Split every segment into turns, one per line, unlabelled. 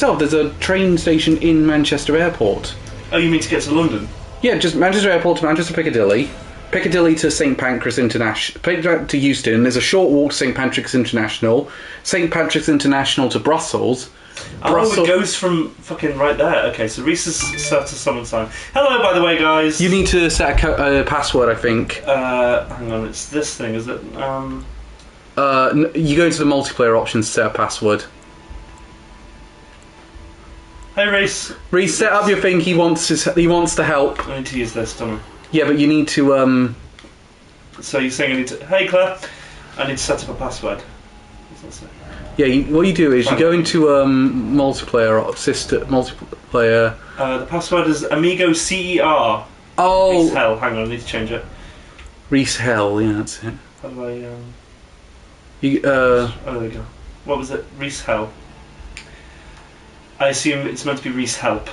So there's a train station in Manchester Airport.
Oh, you mean to get to London?
Yeah, just Manchester Airport to Manchester Piccadilly. Piccadilly to St Pancras International. Piccadilly to Euston. There's a short walk to St Patrick's International. St Patrick's International to Brussels.
Oh, it goes from fucking right there. Okay, so Reese has set a summon sign. Hello, by the way, guys.
You need to set a password, I think.
Hang on, it's this thing, is it?
You go into the multiplayer options to set a password.
Hey, Reese.
Reese, set up your thing. He wants to help.
I need to use this, don't I?
Yeah, but you need to.
So you're saying I need to? Hey, Claire. I need to set up a password. What's that say?
Yeah, what you do is you go into multiplayer.
The password is Amigo CER.
Oh.
Reese Hell. Hang on, I need to change it.
Reese Hell. Yeah, that's it.
How do I?
Oh,
there we go. What was it? Reese Hell. I assume it's meant to be Reese Help.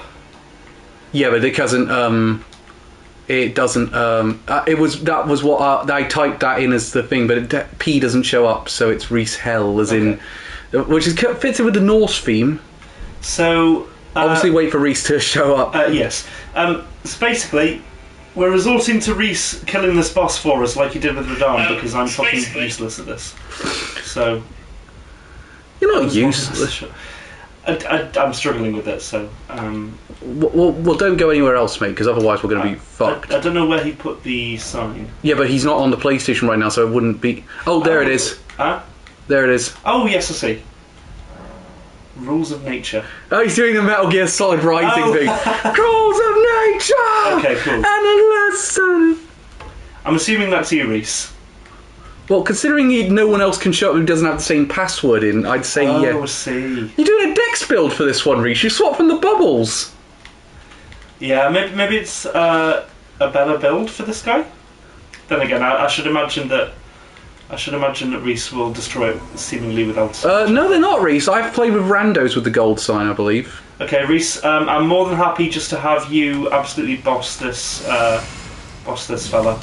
Yeah, but it doesn't. It doesn't. That was what I typed that in as the thing, but P doesn't show up, so it's Reese Hell, as in, which fits in with the Norse theme.
So
obviously, wait for Reese to show up.
Yes. So basically, we're resorting to Reese killing this boss for us, like he did with Radahn, because I'm fucking useless at this. So
you're not useless.
I'm struggling with it, so...
Well, don't go anywhere else, mate, because otherwise we're going to be fucked.
I don't know where he put the sign.
Yeah, but he's not on the PlayStation right now, so it wouldn't be... Oh, there it is.
Huh?
There it is.
Oh, yes, I see. Rules of nature.
Oh, he's doing the Metal Gear Solid Rising thing. Rules of nature!
Okay, cool.
And a lesson!
I'm assuming that's you, Reese.
Well, considering no one else can show up who doesn't have the same password in, I'd say yeah.
Oh, I see.
You're doing a Dex build for this one, Reese. You swap from the bubbles.
Yeah, maybe it's a better build for this guy. Then again, I should imagine that Reese will destroy it seemingly without...
No, they're not, Reese. I've played with randos with the gold sign, I believe.
Okay, Reese, I'm more than happy just to have you absolutely boss this fella.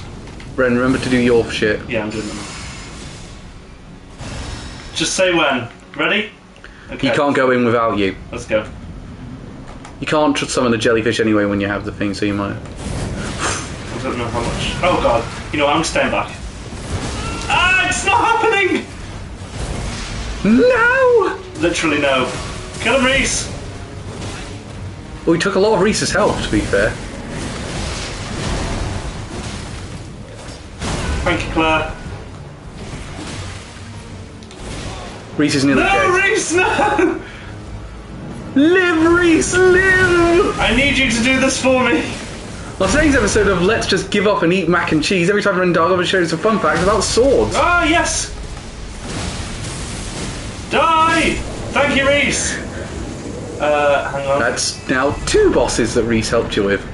Ren, remember to do your shit.
Yeah, I'm doing it now. Just say when. Ready? Okay.
You can't go in without you.
Let's go.
You can't summon the jellyfish anyway when you have the thing, so you might...
I don't know how much... Oh god. You know what, I'm staying back. Ah, it's not happening!
No!
Literally no. Kill him, Reese!
Well, we took a lot of Reese's help, to be fair.
Thank you, Claire.
Reese is nearly dead.
No, Reese, no!
Live, Reese, live!
I need you to do this for me.
Well, today's episode of Let's Just Give Up and Eat Mac and Cheese. Every time we're in Dark, I'm going to show you some fun facts about swords.
Ah, yes! Die! Thank you, Reese! Hang on.
That's now 2 bosses that Reese helped you with.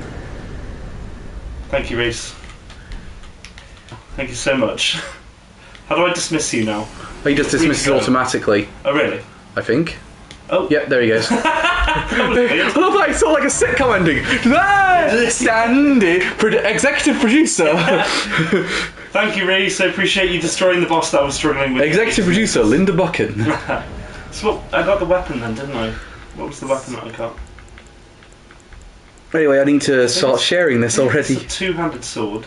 Thank you, Reese. Thank you so much. How do I dismiss you now?
He just dismisses automatically.
Oh, really?
I think.
Oh.
Yep, there he goes. I love that, it's sort of like a sitcom ending. Sandy, executive producer.
Thank you, Reese. I appreciate you destroying the boss that I was struggling with.
Executive producer, Linda Buchan.
So I got the weapon then, didn't I? What was the weapon that I got?
Anyway, I need to start sharing this already.
It's a two-handed sword.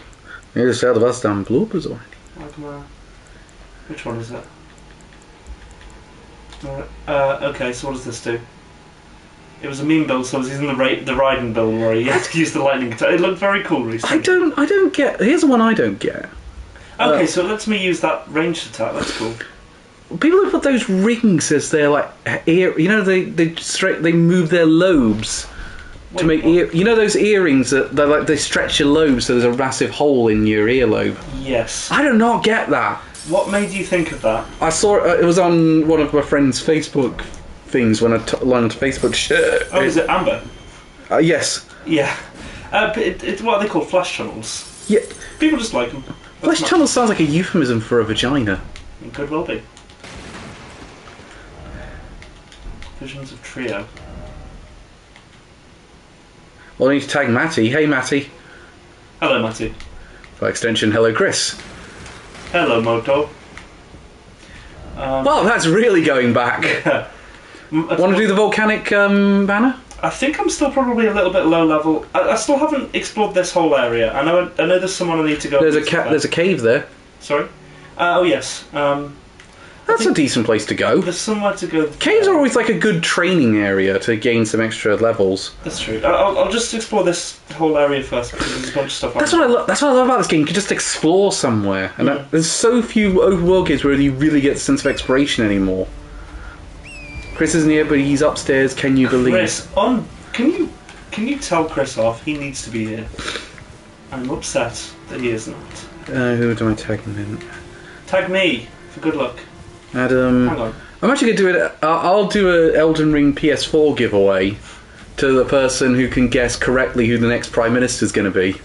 You just had the best damn bloopers already.
Which one is it? Okay, so what does this do? It was a meme build, so I was using the Raiden build where you had to use the lightning attack. It looked very cool recently.
I don't get... Here's the one I don't get.
Okay, so it lets me use that ranged attack, that's cool.
People who put those rings as their, like, ear... You know, they move their lobes to make ear... You know those earrings that they stretch your lobes so there's a massive hole in your earlobe?
Yes.
I do not get that.
What made you think of that?
I saw it was on one of my friend's Facebook things when I learned Facebook shit.
Oh, is it Amber?
Yes.
Yeah. But it's what are they called? Flash tunnels.
Yeah.
People just like them.
Flash tunnels sounds like a euphemism for a vagina.
It could well be. Visions of Trio.
Well, I need to tag Matty. Hey, Matty.
Hello, Matty.
By extension, hello, Chris.
Hello, Moto.
Well, that's really going back. Want to do the volcanic banner?
I think I'm still probably a little bit low level. I still haven't explored this whole area. I know there's someone I need to go.
There's a cave there.
Sorry. Oh yes.
That's a decent place to go.
There's somewhere to go.
Caves are always like a good training area to gain some extra levels.
That's true. I'll just explore this whole area first because there's a bunch of stuff.
That's what I love. That's what I love about this game. You can just explore somewhere, and there's so few open world games where you really get a sense of exploration anymore. Chris isn't here, but he's upstairs. Can you believe?
Chris, can you tell Chris off? He needs to be here. I'm upset that he is not.
Who do I tag him in?
Tag me for good luck.
Adam.
Hang on.
I'm actually going to do it. I'll do a Elden Ring PS4 giveaway to the person who can guess correctly who the next Prime Minister is going to be.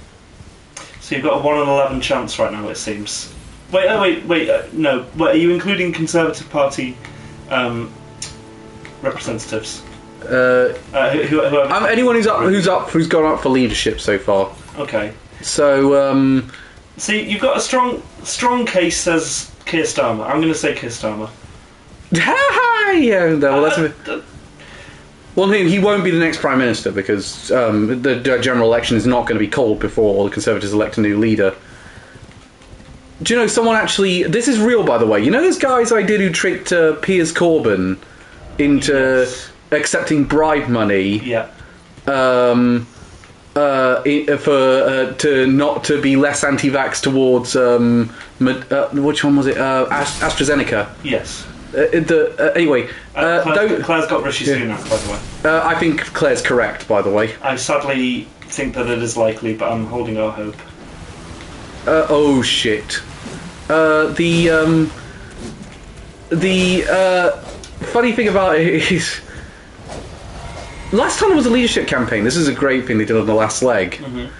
So you've got a 1 in 11 chance right now, it seems. Wait, no. Wait, are you including Conservative Party representatives?
Anyone who's gone up for leadership so far.
Okay.
So
see, you've got a strong case, says Keir Starmer. I'm going to say Keir Starmer.
Yeah, no, well, that's well, he won't be the next Prime Minister because the general election is not going to be called before the Conservatives elect a new leader. Do you know someone actually... This is real, by the way. You know those guys I did who tricked Piers Corbyn into accepting bribe money?
Yeah.
To not to be less anti-vax towards which one was it? AstraZeneca.
Yes.
Anyway,
Claire's got Rishi Sunak, by the way.
I think Claire's correct, by the way.
I sadly think that it is likely, but I'm holding our hope.
Oh shit. The funny thing about it is, last time there was a leadership campaign. This is a great thing they did on the last leg. Mm-hmm.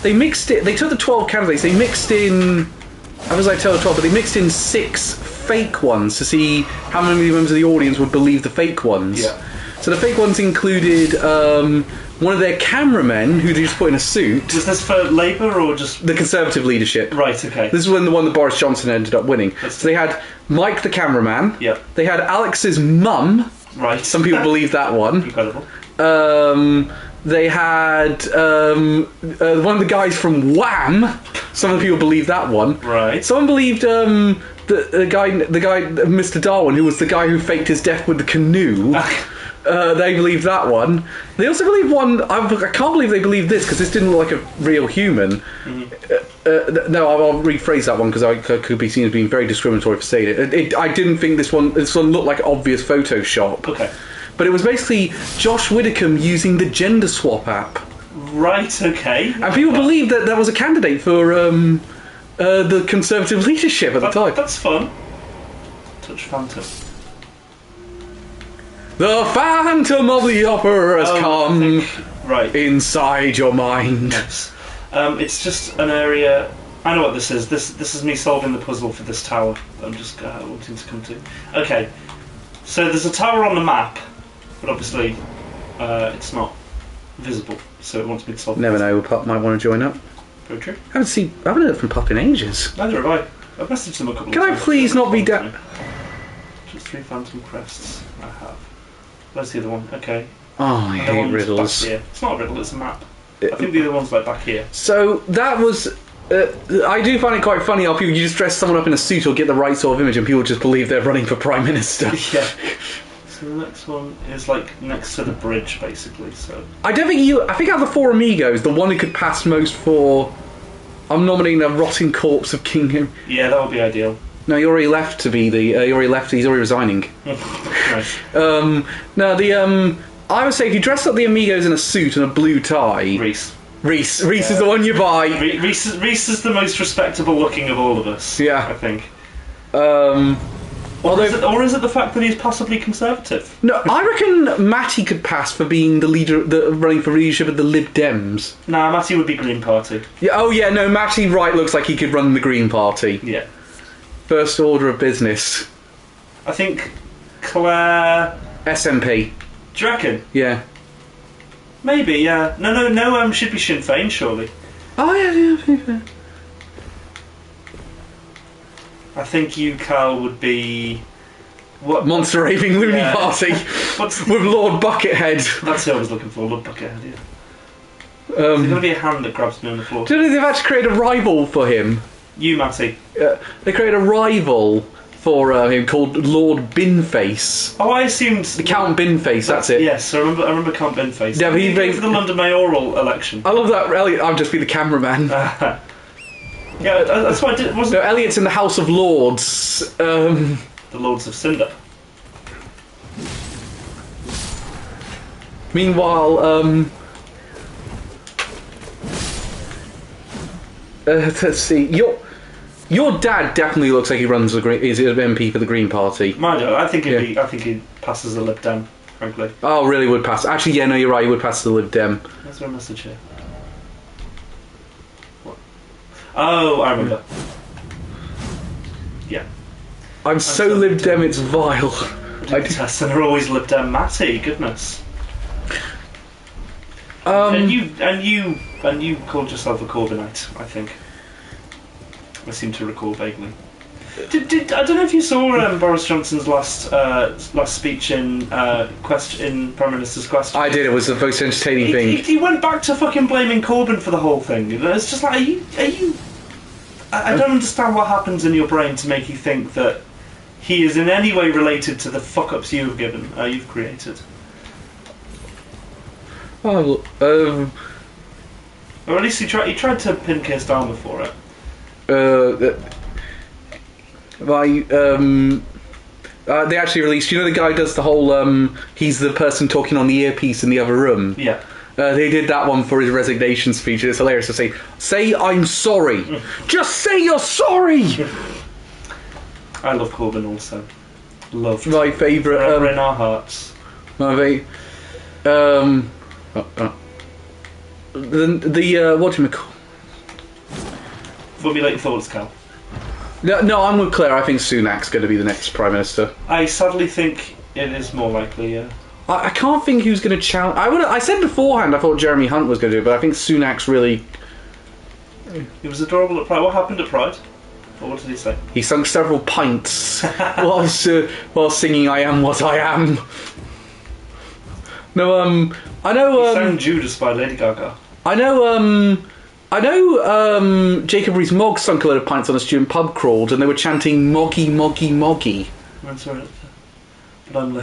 They mixed it. They took the 12 candidates. They mixed in. I was like, tell the 12, but they mixed in 6 fake ones to see how many members of the audience would believe the fake ones.
Yeah.
So the fake ones included one of their cameramen who they just put in a suit.
Was this for Labour or just
the Conservative leadership?
Right. Okay.
This is when the one that Boris Johnson ended up winning. So they had Mike the cameraman.
Yeah.
They had Alex's mum.
Right.
Some people believe that one.
Incredible.
They had one of the guys from Wham. Some people believe that one.
Right.
Someone believed the guy, Mr. Darwin, who was the guy who faked his death with the canoe. They believed that one. They also believed one. I can't believe they believed this because this didn't look like a real human. Mm-hmm. No, I'll rephrase that one because I could be seen as being very discriminatory for saying it. I didn't think this one looked like obvious Photoshop.
Okay.
But it was basically Josh Widdicombe using the gender swap app.
Right. Okay.
And people believed that that was a candidate for the Conservative leadership at the time.
That's fun. Touch Phantom.
The Phantom of the Opera has come inside your mind.
Yes. It's just an area. I know what this is. This is me solving the puzzle for this tower that I'm just wanting to come to. Okay. So there's a tower on the map, but obviously it's not visible. So it wants me to solve.
Never know. Pup might want to join up.
Very true.
I haven't heard from Pup in ages.
Neither have I. I've messaged them a couple of
times. Can I please not be down?
Just 3 phantom crests I have. Where's the other one? Okay.
Oh, I hate riddles.
Back here. It's not a riddle, it's a map. I think the other one's like back here.
So that was... I do find it quite funny how people, you just dress someone up in a suit or get the right sort of image and people just believe they're running for Prime Minister.
Yeah. So the next one is like next to the bridge, basically. So
I think out of the 4 amigos, the one who could pass most for... I'm nominating the rotting corpse of King...
Yeah, that would be ideal.
No, he already left to be the... he already left, he's already resigning.
Nice.
I would say if you dress up the amigos in a suit and a blue tie...
Reese
is the one you buy.
Reese is the most respectable looking of all of us.
Yeah.
I think.
Or
is it the fact that he's possibly Conservative?
No, I reckon Matty could pass for being the leader, running for leadership of the Lib Dems.
Nah, Matty would be Green Party.
Yeah. Oh yeah, no, Matty looks like he could run the Green Party.
Yeah.
First order of business.
I think Claire...
SNP.
Do you reckon?
Yeah.
Maybe, yeah. No, should be Sinn Féin, surely.
Oh yeah.
I think you, Carl, would be What?
Monster Raving Loony
Yeah.
Party
What's
with Lord Buckethead.
That's who I was looking for. Lord Buckethead. Yeah. There's going to be a hand that grabs me on the floor.
Do you know they've actually created a rival for him?
You, Matty.
They created a rival for him called Lord Binface.
Oh, I assumed
Count Binface, that's it.
Yes, I remember Count Binface.
Yeah, but
he
he
for the London mayoral election.
I love that. Elliot, I'll just be the cameraman.
Yeah, that's what I did. Wasn't
No, Elliot's in the House of Lords.
the Lords of Cinder?
Meanwhile, let's see. Your dad definitely looks like he runs the Green. Is an MP for the Green Party?
Mind you, I think he passes a Lib Dem, frankly.
Oh, really? Would pass? Actually, yeah, no, you're right. He would pass the Lib Dem.
What's my message here? What? Oh, I remember. Yeah.
I'm so Lib Dem, it's vile.
And they're always Lib Dem Matty. Goodness. And you called yourself a Corbynite, I think. I seem to recall vaguely. I don't know if you saw Boris Johnson's last speech in Prime Minister's Question.
I did. It was the most entertaining thing.
He went back to fucking blaming Corbyn for the whole thing. It's just like, are you? I don't understand what happens in your brain to make you think that he is in any way related to the fuck-ups you've created.
Oh,
Or at least he tried to pin Keir Starmer for it.
They actually released. You know the guy who does the whole. He's the person talking on the earpiece in the other room.
Yeah.
They did that one for his resignation speech. It's hilarious to say I'm sorry. Just say you're sorry.
I love Corbyn also. Loved.
My favourite.
Forever in our hearts.
My favourite. What do you call?
Formulate your thoughts, Cal.
No, I'm with Claire. I think Sunak's going to be the next Prime Minister.
I sadly think it is more likely, yeah.
I can't think who's going to challenge. I said beforehand I thought Jeremy Hunt was going to do it, but I think Sunak's really...
He was adorable at Pride. What happened at Pride? Or what did he say?
He sung several pints while singing "I Am What I Am." No, I know.
He sang Judas by Lady Gaga.
I know. Jacob Rees-Mogg sunk a load of pints on a student pub crawled, and they were chanting "Moggy, Moggy, Moggy."
I'm sorry, but I'm.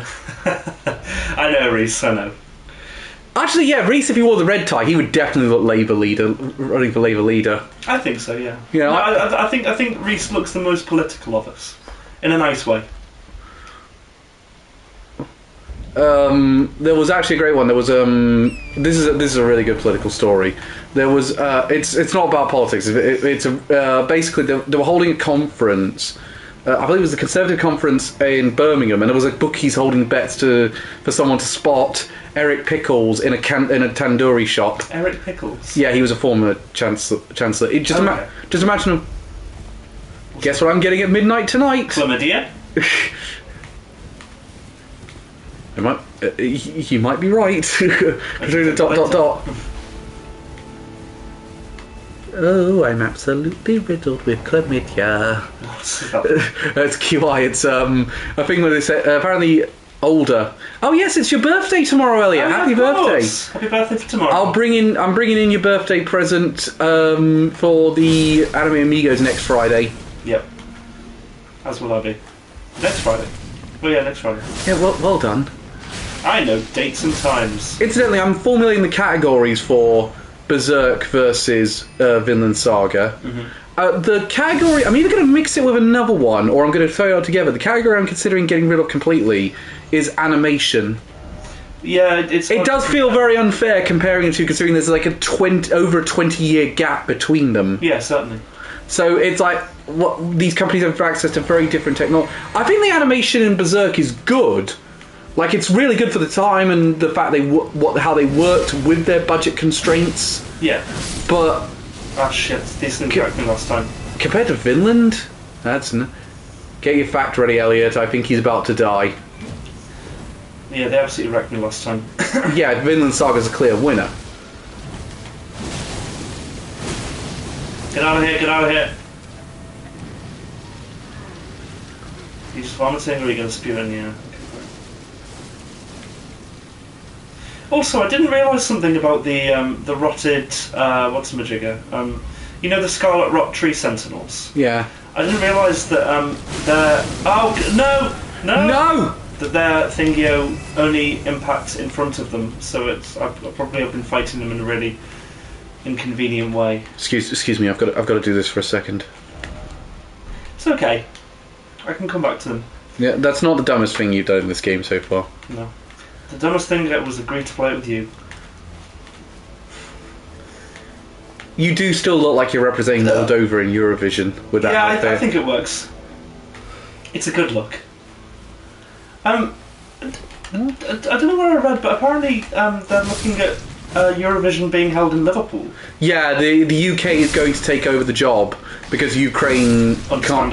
I know Rees. I know.
Actually, yeah, Rees, if he wore the red tie, he would definitely look Labour leader, running for Labour leader.
I think so, yeah.
You know,
I think Rees looks the most political of us, in a nice way.
There was actually a great one. There was this is a really good political story. There was it's not about politics. It's basically they were holding a conference. I believe it was the Conservative conference in Birmingham, and there was a bookies holding bets for someone to spot Eric Pickles in a tandoori shop.
Eric Pickles.
Yeah, he was a former chancellor. Just imagine him. Guess what I'm getting at midnight tonight?
Chlamydia.
You might be right. Considering the ... Oh, I'm absolutely riddled with chlamydia. It's QI. It's a thing where they say apparently older. Oh yes, it's your birthday tomorrow, Elliot.
Oh,
Happy birthday!
Happy birthday for tomorrow.
I'm bringing in your birthday present for the Anime Amigos next Friday.
Yep. As will I be. Next Friday. Oh yeah, next Friday.
Yeah, well done.
I know dates and times.
Incidentally, I'm formulating the categories for Berserk versus Vinland Saga. Mm-hmm. The category, I'm either going to mix it with another one or I'm going to throw it all together. The category I'm considering getting rid of completely is animation.
Yeah,
it does feel very unfair comparing the two, considering there's like over a 20-year gap between them.
Yeah, certainly.
So it's like these companies have access to very different technology. I think the animation in Berserk is good. Like, it's really good for the time and the fact how they worked with their budget constraints.
Yeah.
But...
Ah, shit. This didn't correct me last time.
Compared to Vinland? Get your fact ready, Elliot. I think he's about to die.
Yeah, they absolutely wrecked me last time.
Yeah, Vinland Saga's a clear winner. Get out of here, get out of here.
You just vomiting, or are you going to spew in the air? Also, I didn't realise something about the rotted whatsamajigger. You know the Scarlet Rot Tree Sentinels.
Yeah.
I didn't realise that their
No!
that their Thingio only impacts in front of them. So I've probably been fighting them in a really inconvenient way.
Excuse me. I've got to do this for a second.
It's okay. I can come back to them.
Yeah, that's not the dumbest thing you've done in this game so far.
No. The dumbest thing was agree to play it with you.
You do still look like you're representing Moldova in Eurovision with that outfit.
I think it works. It's a good look. I don't know where I read, but apparently they're looking at Eurovision being held in Liverpool.
Yeah, the UK is going to take over the job because Ukraine can't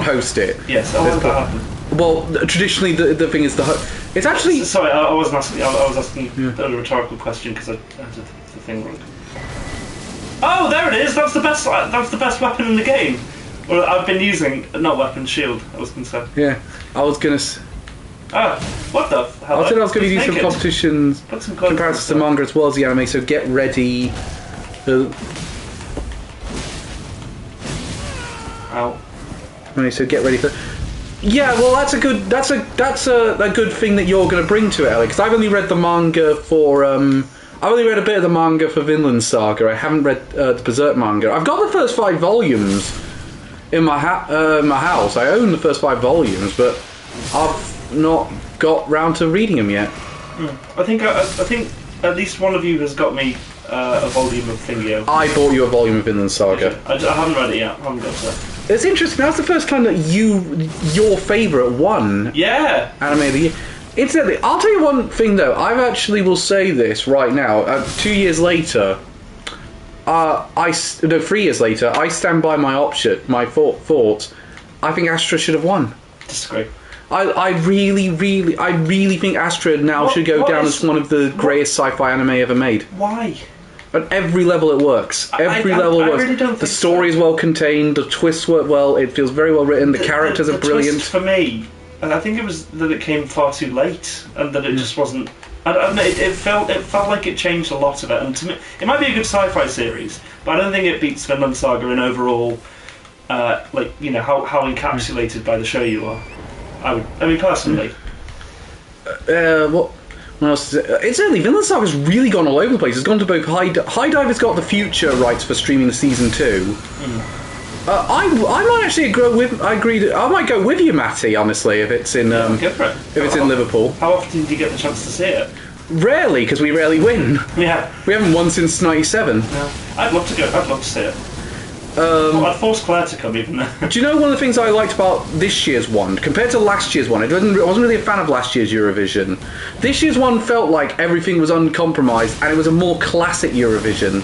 host it.
Yes, I want that to happen.
Well, traditionally the thing is it's actually...
Sorry, I wasn't asking. I was asking a rhetorical question because I had the thing wrong. Oh, there it is. That's the best. That's the best weapon in the game. Well, I've been using shield. I was going to say.
Yeah, I was going to.
What the hell?
I said I was going to do some competitions, comparisons to manga as well as the anime. So get ready.
Ow.
Right, so get ready for. Yeah, well, that's a good thing that you're going to bring to it, Ellie. Because I've only read the manga for. I've only read a bit of the manga for Vinland Saga. I haven't read the Berserk manga. I've got the first 5 volumes in my house. I own the first 5 volumes, but I've not got round to reading them yet.
I think at least one of you has got me a volume of Thingio.
I bought you a volume of Vinland Saga.
I haven't read it yet. I haven't got to it.
It's interesting. That's the first time that your favourite won.
Yeah.
Anime of the year. Incidentally, I'll tell you one thing though. I actually will say this right now. 2 years later, 3 years later, I stand by my thoughts. I think Astra should have won.
Disagree.
I really think Astra now should go down as one of the greatest sci-fi anime ever made.
Why?
At every level it works. Every level it works.
Really don't think
the story is well contained, the twists work well, it feels very well written, the characters are brilliant.
Twist for me, and I think it was that it came far too late, and that it just wasn't... I don't know, it felt like it changed a lot of it, and to me, it might be a good sci-fi series, but I don't think it beats Vinland Saga in overall, how encapsulated by the show you are. I mean, personally.
What else is it? Incidentally, Vinland Saga's really gone all over the place. It's gone to both High Dive has got the future rights for streaming the season 2. I might actually I might go with you, Matty. Honestly, if it's in in Liverpool.
How often do you get the chance to see it?
Rarely, because we rarely win.
Yeah,
we haven't won since '97.
No. I'd love to go. I'd love to see it. I'd force Claire to come even there.
Do you know one of the things I liked about this year's one compared to last year's one? I wasn't really a fan of last year's Eurovision. This year's one felt like everything was uncompromised, and it was a more classic Eurovision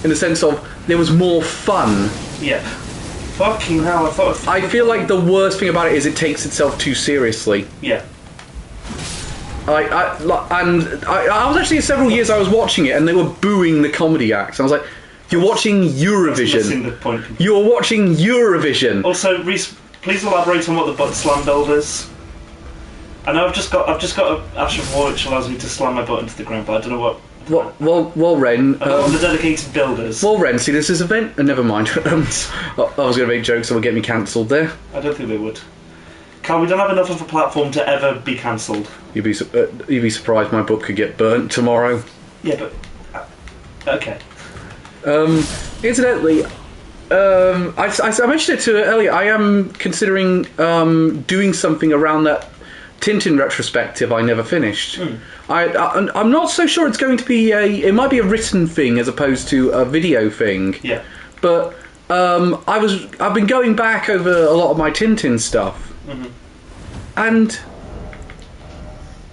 in the sense of there was more fun.
Yeah. Fucking hell! I
feel like the worst thing about it is it takes itself too seriously.
Yeah.
I was actually several years I was watching it, and they were booing the comedy acts. I was like, you're watching Eurovision. You're watching Eurovision.
Also, Reese, please elaborate on what the butt slam build is. I know I've just got a Ash of War which allows me to slam my butt into the ground, but I don't know what.
Well, Ren.
The dedicated builders.
Well, Ren, see this is event. Never mind. I was going to make jokes that would get me cancelled there.
I don't think they would. Carl, we don't have enough of a platform to ever be cancelled.
You'd be surprised my book could get burnt tomorrow.
Yeah, but okay.
Incidentally, I mentioned it to earlier. I am considering doing something around that Tintin retrospective I never finished. I'm not so sure it's going to be it might be a written thing as opposed to a video thing.
Yeah.
But I've been going back over a lot of my Tintin stuff, and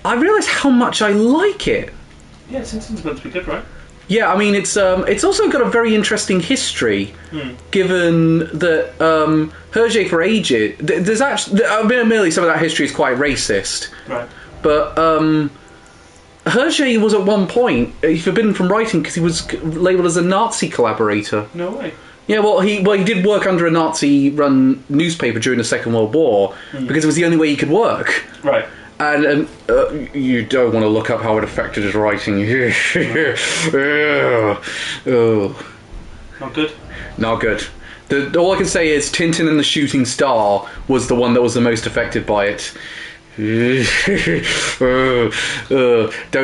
I realised how much I like it.
Yeah, Tintin's meant to be good, right?
Yeah, I mean it's also got a very interesting history, given that Hergé for ages. There's actually, admittedly, some of that history is quite racist.
Right.
But Hergé was at one point forbidden from writing because he was labelled as a Nazi collaborator.
No way.
Yeah, well, he did work under a Nazi-run newspaper during the Second World War because it was the only way he could work.
Right.
And you don't want to look up how it affected his writing. Oh.
Not good.
Not good. All I can say is Tintin and the Shooting Star was the one that was the most affected by it. Don't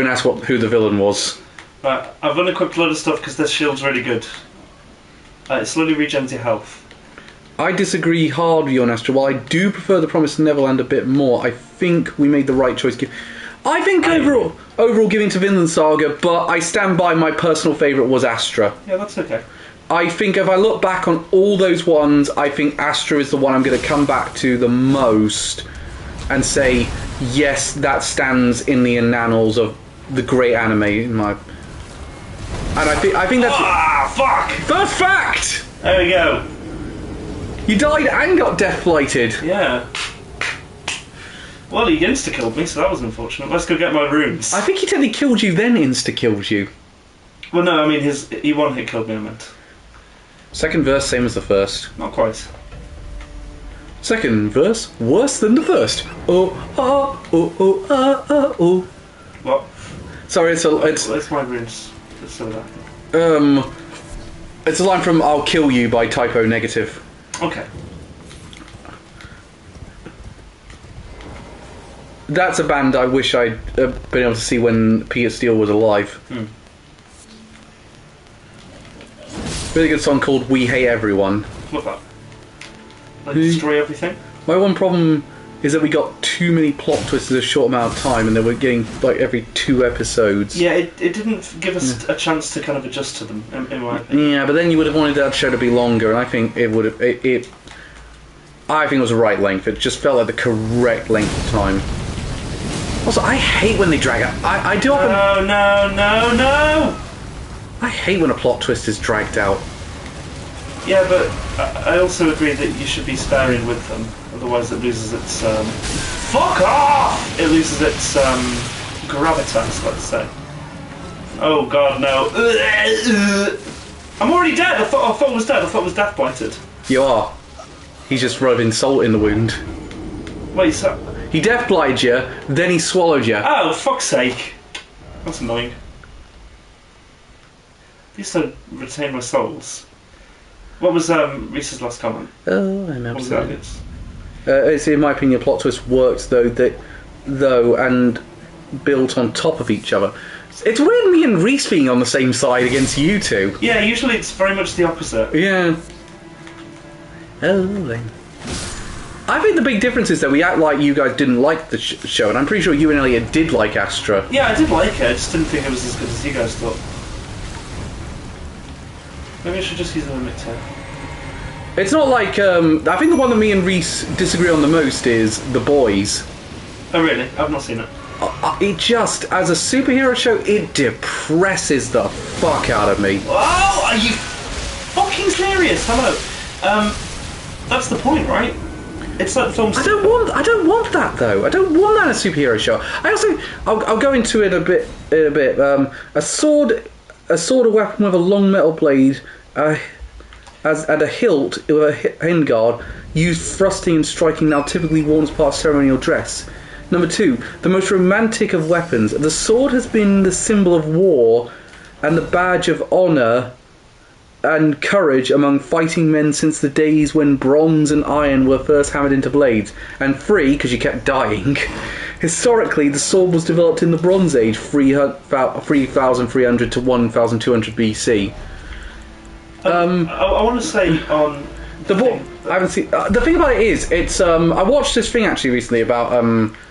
ask who the villain was.
Right, I've unequipped a lot of stuff because this shield's really good. It slowly regens your health. I
disagree hard with you on Astra. While I do prefer the Promised Neverland a bit more, I think we made the right choice. I think overall giving to Vinland Saga, but I stand by my personal favourite was Astra.
Yeah, that's okay.
I think if I look back on all those ones, I think Astra is the one I'm going to come back to the most and say, yes, that stands in the annals of the great anime in my... And I think that's...
fuck!
First fact!
There we go.
You died and got death-blighted.
Yeah. Well, he insta-killed me, so that was unfortunate. Let's go get my runes.
I think he technically killed you, then insta-killed you.
Well, no, I mean, he one-hit killed me, I meant.
Second verse, same as the first.
Not quite.
Second verse, worse than the first. Oh, oh, oh, oh, oh, oh, oh.
What?
Sorry, it's...
Where's my runes? Let's do that.
It's a line from I'll Kill You by Typo Negative.
Okay.
That's a band I wish I'd been able to see when Peter Steele was alive. Really good song called We Hate Everyone.
Love that. Like destroy everything?
My one problem is that we got too many plot twists in a short amount of time, and they were getting like every 2 episodes.
Yeah, it didn't give us a chance to kind of adjust to them, in my opinion.
Yeah, but then you would have wanted that show to be longer, and I think it would have... I think it was the right length. It just felt like the correct length of time. Also, I hate when they drag out. I do often...
No!
I hate when a plot twist is dragged out.
Yeah, but I also agree that you should be sparing with them, otherwise it loses its... Fuck off! It loses its gravitas, let's say. Oh god, no. I'm already dead! I thought I was dead. I thought I was death blighted.
You are. He's just rubbing salt in the wound.
Wait, so...
He death blighted you, then he swallowed you.
Oh, fuck's sake. That's annoying. At least I retain my souls. What was Reese's last comment?
Oh, I'm absolutely.
What was that?
It's in my opinion, plot twist works though and built on top of each other. It's weird me and Reese being on the same side against you two.
Yeah, usually it's very much the opposite.
Yeah. Oh, then. I think the big difference is that we act like you guys didn't like the show, and I'm pretty sure you and Elliot did like Astra.
Yeah, I did like it. I just didn't think it was as good as you guys thought. Maybe I should just use the limit here.
It's not like I think the one that me and Reese disagree on the most is The Boys.
Oh really? I've not seen it.
It just, as a superhero show, it depresses the fuck out of me.
Oh, are you fucking serious? Hello. That's the point, right? It's like the film's...
I don't want that though. I don't want that in a superhero show. I'll go into it a bit. A sword, a weapon with a long metal blade, and a hilt with a handguard, used thrusting and striking, now typically worn as part of ceremonial dress. Number 2, the most romantic of weapons. The sword has been the symbol of war and the badge of honour and courage among fighting men since the days when bronze and iron were first hammered into blades. And 3, because you kept dying, historically the sword was developed in the Bronze Age, 3,300 to 1,200 BC.
I want to say on...
I haven't seen... the thing about it is, it's... I watched this thing actually recently about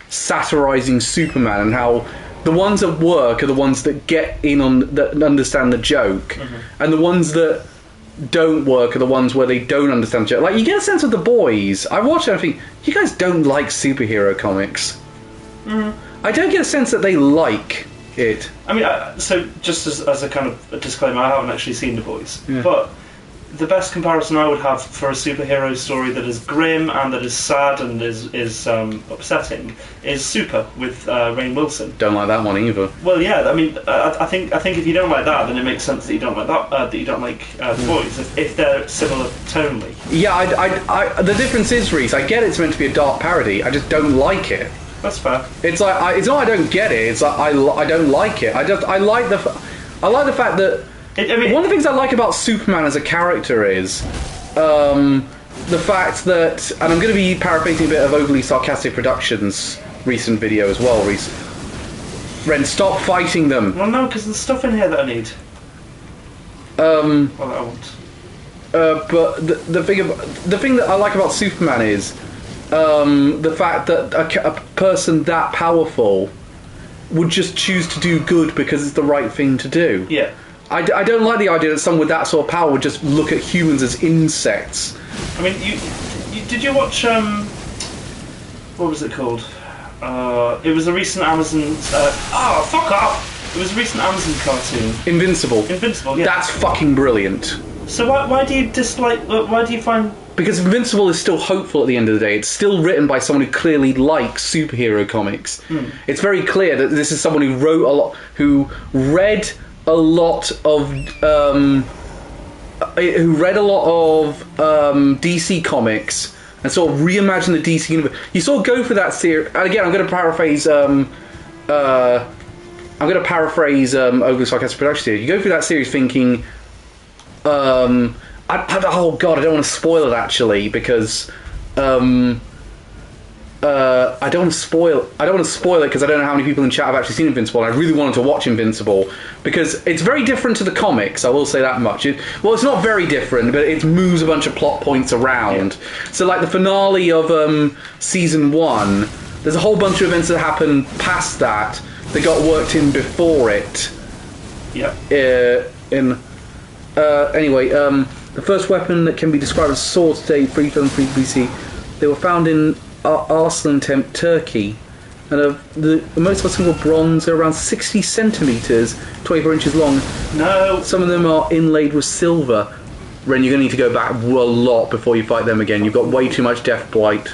satirising Superman and how... The ones that work are the ones that get in on that understand the joke, and the ones that don't work are the ones where they don't understand the joke. Like, you get a sense of The Boys. I watch it and I think, you guys don't like superhero comics. I don't get a sense that they like it.
I mean, so just as a kind of a disclaimer, I haven't actually seen The Boys, but the best comparison I would have for a superhero story that is grim and that is sad and is upsetting is Super with Rainn Wilson.
Don't like that one either.
Well, yeah, I mean, I think if you don't like that, then it makes sense that you don't like that. That you don't like the boys if they're similar tonally.
Yeah, I the difference is, Reese, I get it's meant to be a dark parody. I just don't like it.
That's fair.
It's like it's not I don't get it. It's like I don't like it. I like the fact that. One of the things I like about Superman as a character is the fact that, and I'm going to be paraphrasing a bit of Overly Sarcastic Productions' recent video as well. Ren, stop fighting them.
Well, no, because there's stuff in here that I need. Well, that I want.
But the thing that I like about Superman is the fact that a person that powerful would just choose to do good because it's the right thing to do.
Yeah.
I don't like the idea that someone with that sort of power would just look at humans as insects.
I mean, did you watch what was it called? It was a recent Amazon. Fuck off! It was a recent Amazon cartoon.
Invincible.
Invincible. Yeah.
That's fucking brilliant.
So why do you dislike? Why do you find?
Because Invincible is still hopeful at the end of the day. It's still written by someone who clearly likes superhero comics. It's very clear that this is someone who wrote a lot, who read a lot of DC comics and sort of reimagined the DC universe. You sort of go for that series. And again, I'm going to paraphrase. Overly Sarcastic Productions here. You go through that series thinking. Oh god, I don't want to spoil it actually because. I don't want to spoil it because I don't know how many people in chat have actually seen Invincible, and I really wanted to watch Invincible because it's very different to the comics. I will say that much. It's not very different, but it moves a bunch of plot points around. Yeah. So, like the finale of season 1, there's a whole bunch of events that happen past that got worked in before it.
Yeah.
Anyway, the first weapon that can be described as a sword today, 3003 BC, they were found in Arslan, Turkey, and most of a single bronze are around 60 centimetres, 24 inches long.
No.
Some of them are inlaid with silver. Ren, you're going to need to go back a lot before you fight them again. You've got way too much Death Blight.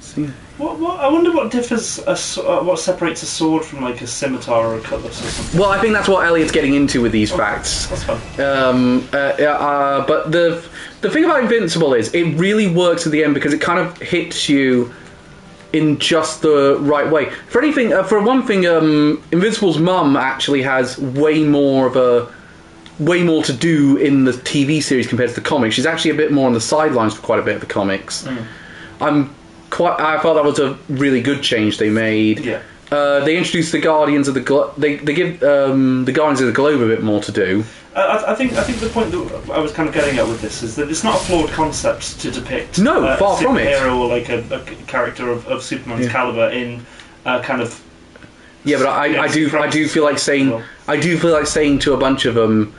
See.
What? I wonder what differs. What separates a sword from like a scimitar or a cutlass or something.
Well, I think that's what Elliot's getting into with these facts.
That's fun.
But the thing about Invincible is it really works at the end because it kind of hits you in just the right way. For one thing, Invincible's mum actually has way more to do in the TV series compared to the comics. She's actually a bit more on the sidelines for quite a bit of the comics. I thought that was a really good change they made.
Yeah.
They introduced the Guardians of the Globe. They give the Guardians of the Globe a bit more to do.
I think the point that I was kind of getting at with this is that it's not a flawed concept to depict
far from it.
A superhero or like a character of Superman's caliber in kind of.
Yeah, but I do feel like saying to a bunch of them,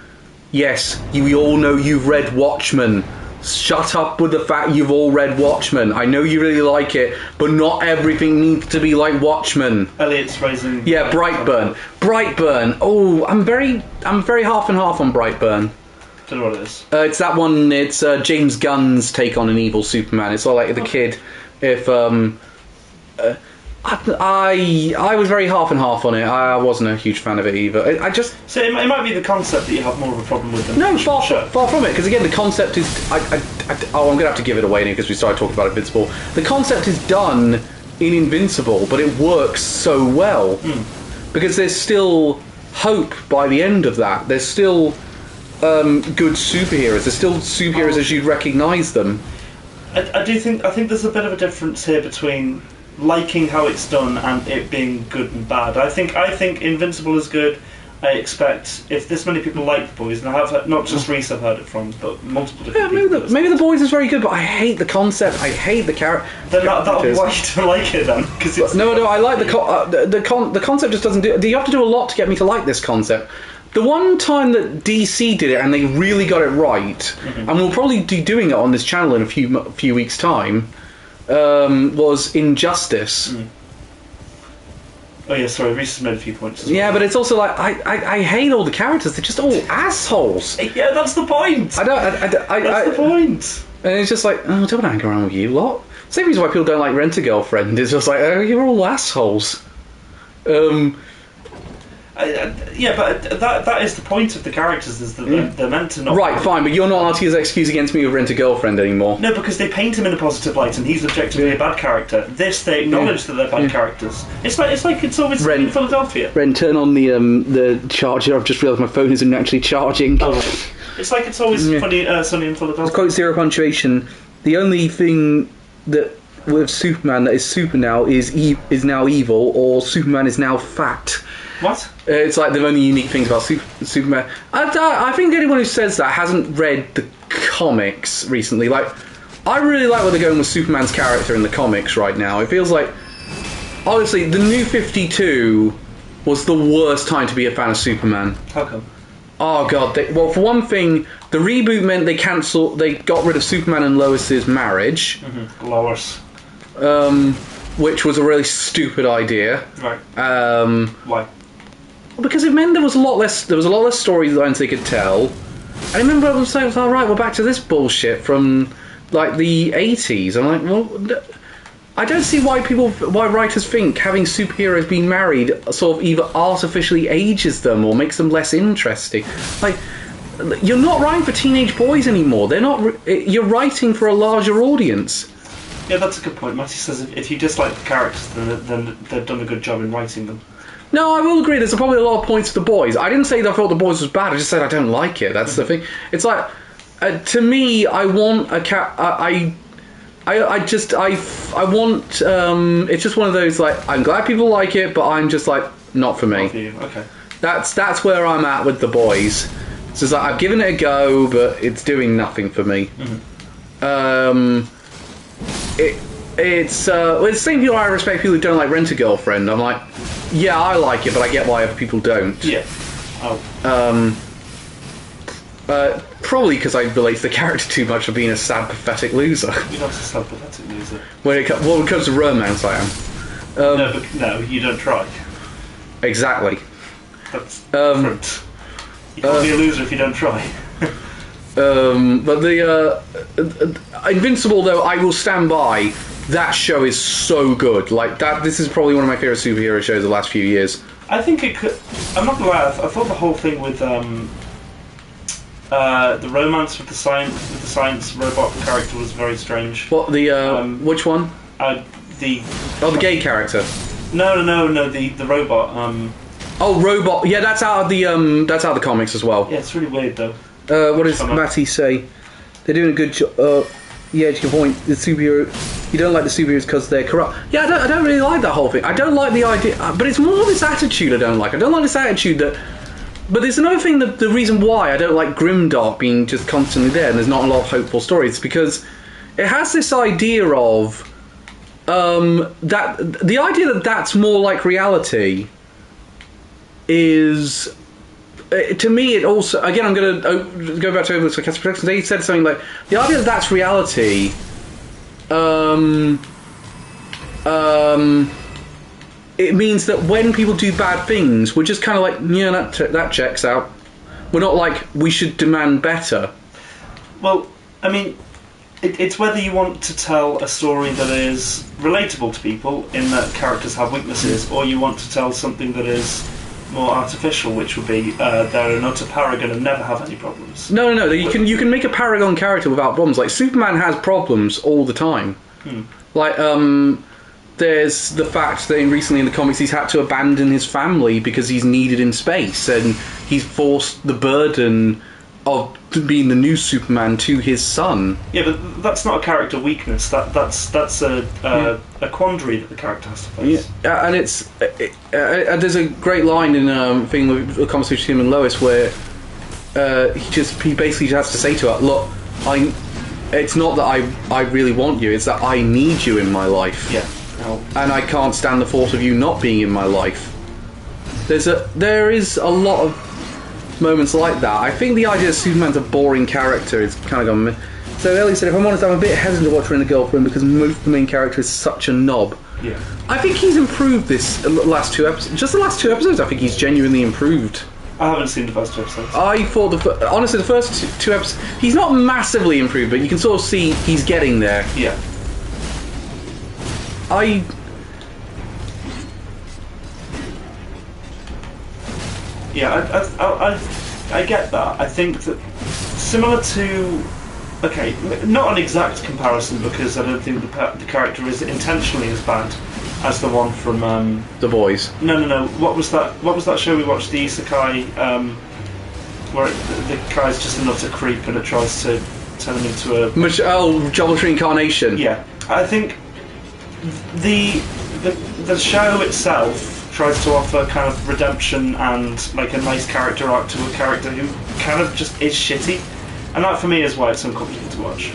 yes, we all know you've read Watchmen. Shut up with the fact you've all read Watchmen. I know you really like it, but not everything needs to be like Watchmen.
Elliot's raising.
Yeah, Brightburn. Brightburn. Oh, I'm very half and half on Brightburn.
Don't know what it is.
It's that one. It's James Gunn's take on an evil Superman. It's all like the kid. If I was very half and half on it. I wasn't a huge fan of it either.
So it might be the concept that you have more of a problem with than
far from it. Because again, the concept is. I'm going to have to give it away now because we started talking about Invincible. The concept is done in Invincible, but it works so well because there's still hope by the end of that. There's still good superheroes. There's still superheroes as you'd recognise them.
I think there's a bit of a difference here between liking how it's done and it being good and bad. I think Invincible is good. I expect if this many people like The Boys, and I have heard, not just Reese I've heard it from, but multiple different people.
Maybe The Boys is very good, but I hate the concept. I hate the character.
Then why you don't like it then? Because it's
no. I like the concept. Just doesn't do. You have to do a lot to get me to like this concept. The one time that DC did it and they really got it right, and we'll probably be doing it on this channel in a few weeks' time, was Injustice.
Oh yeah, sorry, Reese has made a few points as well.
Yeah, but it's also like I hate all the characters. They're just all assholes.
Yeah, that's the point. That's the point.
And it's just like, oh, I don't want to hang around with you lot. Same reason why people don't like Rent-A-Girlfriend. It's just like, oh, you're all assholes.
Yeah, but that is the point of the characters, is that they're meant to not...
Right, fine, but you're not asking his excuse against me with Rent-A-Girlfriend anymore.
No, because they paint him in a positive light, and he's objectively a bad character. This, they acknowledge that they're bad characters. It's like it's always in Philadelphia.
Ren, turn on the charger. I've just realised my phone isn't actually charging.
Oh, right. It's like it's always sunny in Philadelphia.
Quote zero punctuation. The only thing that with Superman that is super now is now evil, or Superman is now fat.
What?
It's like the only unique things about Superman. I think anyone who says that hasn't read the comics recently. Like, I really like where they're going with Superman's character in the comics right now. It feels like, honestly, the New 52 was the worst time to be a fan of Superman.
How come?
Oh god. Well, for one thing, the reboot meant they got rid of Superman and Lois's marriage.
Mm-hmm. Lois.
Which was a really stupid idea.
Right. Why?
Because it meant there was a lot less storylines they could tell. I remember I was saying, all right, we're back to this bullshit from like the 80s. I'm like, well, I don't see why writers think having superheroes being married sort of either artificially ages them or makes them less interesting. Like, you're not writing for teenage boys anymore. They're not. You're writing for a larger audience.
Yeah, that's a good point. Matty says if you dislike the characters, then they've done a good job in writing them.
No, I will agree. There's probably a lot of points for the boys. I didn't say that I thought the boys was bad. I just said I don't like it. That's the thing. It's like, to me, I want a cat. I want. It's just one of those like, I'm glad people like it, but I'm just like, not for me.
Not for you. Okay.
That's where I'm at with the boys. It's just like, I've given it a go, but it's doing nothing for me.
Mm-hmm.
It's the same people I respect people who don't like Rent-A-Girlfriend. I'm like, yeah, I like it, but I get why other people don't.
Yeah. Oh.
Probably because I relate to the character too much of being a sad, pathetic loser.
You're not a sad, pathetic loser.
When it comes to romance, I am.
No, you don't try.
Exactly.
That's different. You can't be a loser if you don't try.
But the Invincible, though, I will stand by. That show is so good. Like that, this is probably one of my favorite superhero shows of the last few years.
I think it could. I'm not gonna lie. I thought the whole thing with the romance with the science robot character was very strange.
What the which one?
The
gay character.
No, the robot.
Oh, robot. Yeah, that's out of the comics as well.
Yeah, it's really weird though.
What does Matty say? They're doing a good job. Yeah, to your point, the superhero. You don't like the superheroes because they're corrupt. Yeah, I don't really like that whole thing. I don't like the idea, but it's more this attitude I don't like. I don't like this attitude that. But there's another thing that the reason why I don't like Grimdark being just constantly there and there's not a lot of hopeful stories, because it has this idea of that the idea that that's more like reality is. To me, it also... Again, I'm going to go back to Overlook Sarcastic Productions. He said something like, the idea that that's reality... it means that when people do bad things, we're just kind of like, yeah, that checks out. We're not like, we should demand better. Well,
I mean, it's whether you want to tell a story that is relatable to people, in that characters have weaknesses, or you want to tell something that is... more artificial, which would be they're an utter paragon and never have any problems.
No. You can make a paragon character without problems. Like Superman has problems all the time. Like there's the fact that recently in the comics he's had to abandon his family because he's needed in space, and he's forced the burden of being the new Superman to his son.
Yeah, but that's not a character weakness. That's a quandary that the character has to face.
Yeah, and it's there's a great line in thing with a conversation between him and Lois where he basically has to say to her, "Look, it's not that I really want you. It's that I need you in my life.
Yeah,
and I can't stand the thought of you not being in my life." There is a lot of moments like that. I think the idea that Superman's a boring character is kind of gone. So Ellie said, if I'm honest, I'm a bit hesitant to watch Rent a Girlfriend because most of the main character is such a knob.
Yeah.
I think he's improved this last 2 episodes. Just the last 2 episodes, I think he's genuinely improved.
I haven't seen the first 2 episodes.
I thought honestly the first two episodes, he's not massively improved, but you can sort of see he's getting there.
Yeah.
I
get that. I think that similar to, okay, not an exact comparison because I don't think the character is intentionally as bad as the one from
The Boys.
No. What was that show we watched? The Isekai, where the guy's just enough to creep and it tries to turn him into a
Jobless Reincarnation.
Yeah, I think the show itself tries to offer kind of redemption and like a nice character arc to a character who kind of just is shitty, and that for me is why it's uncomfortable to watch.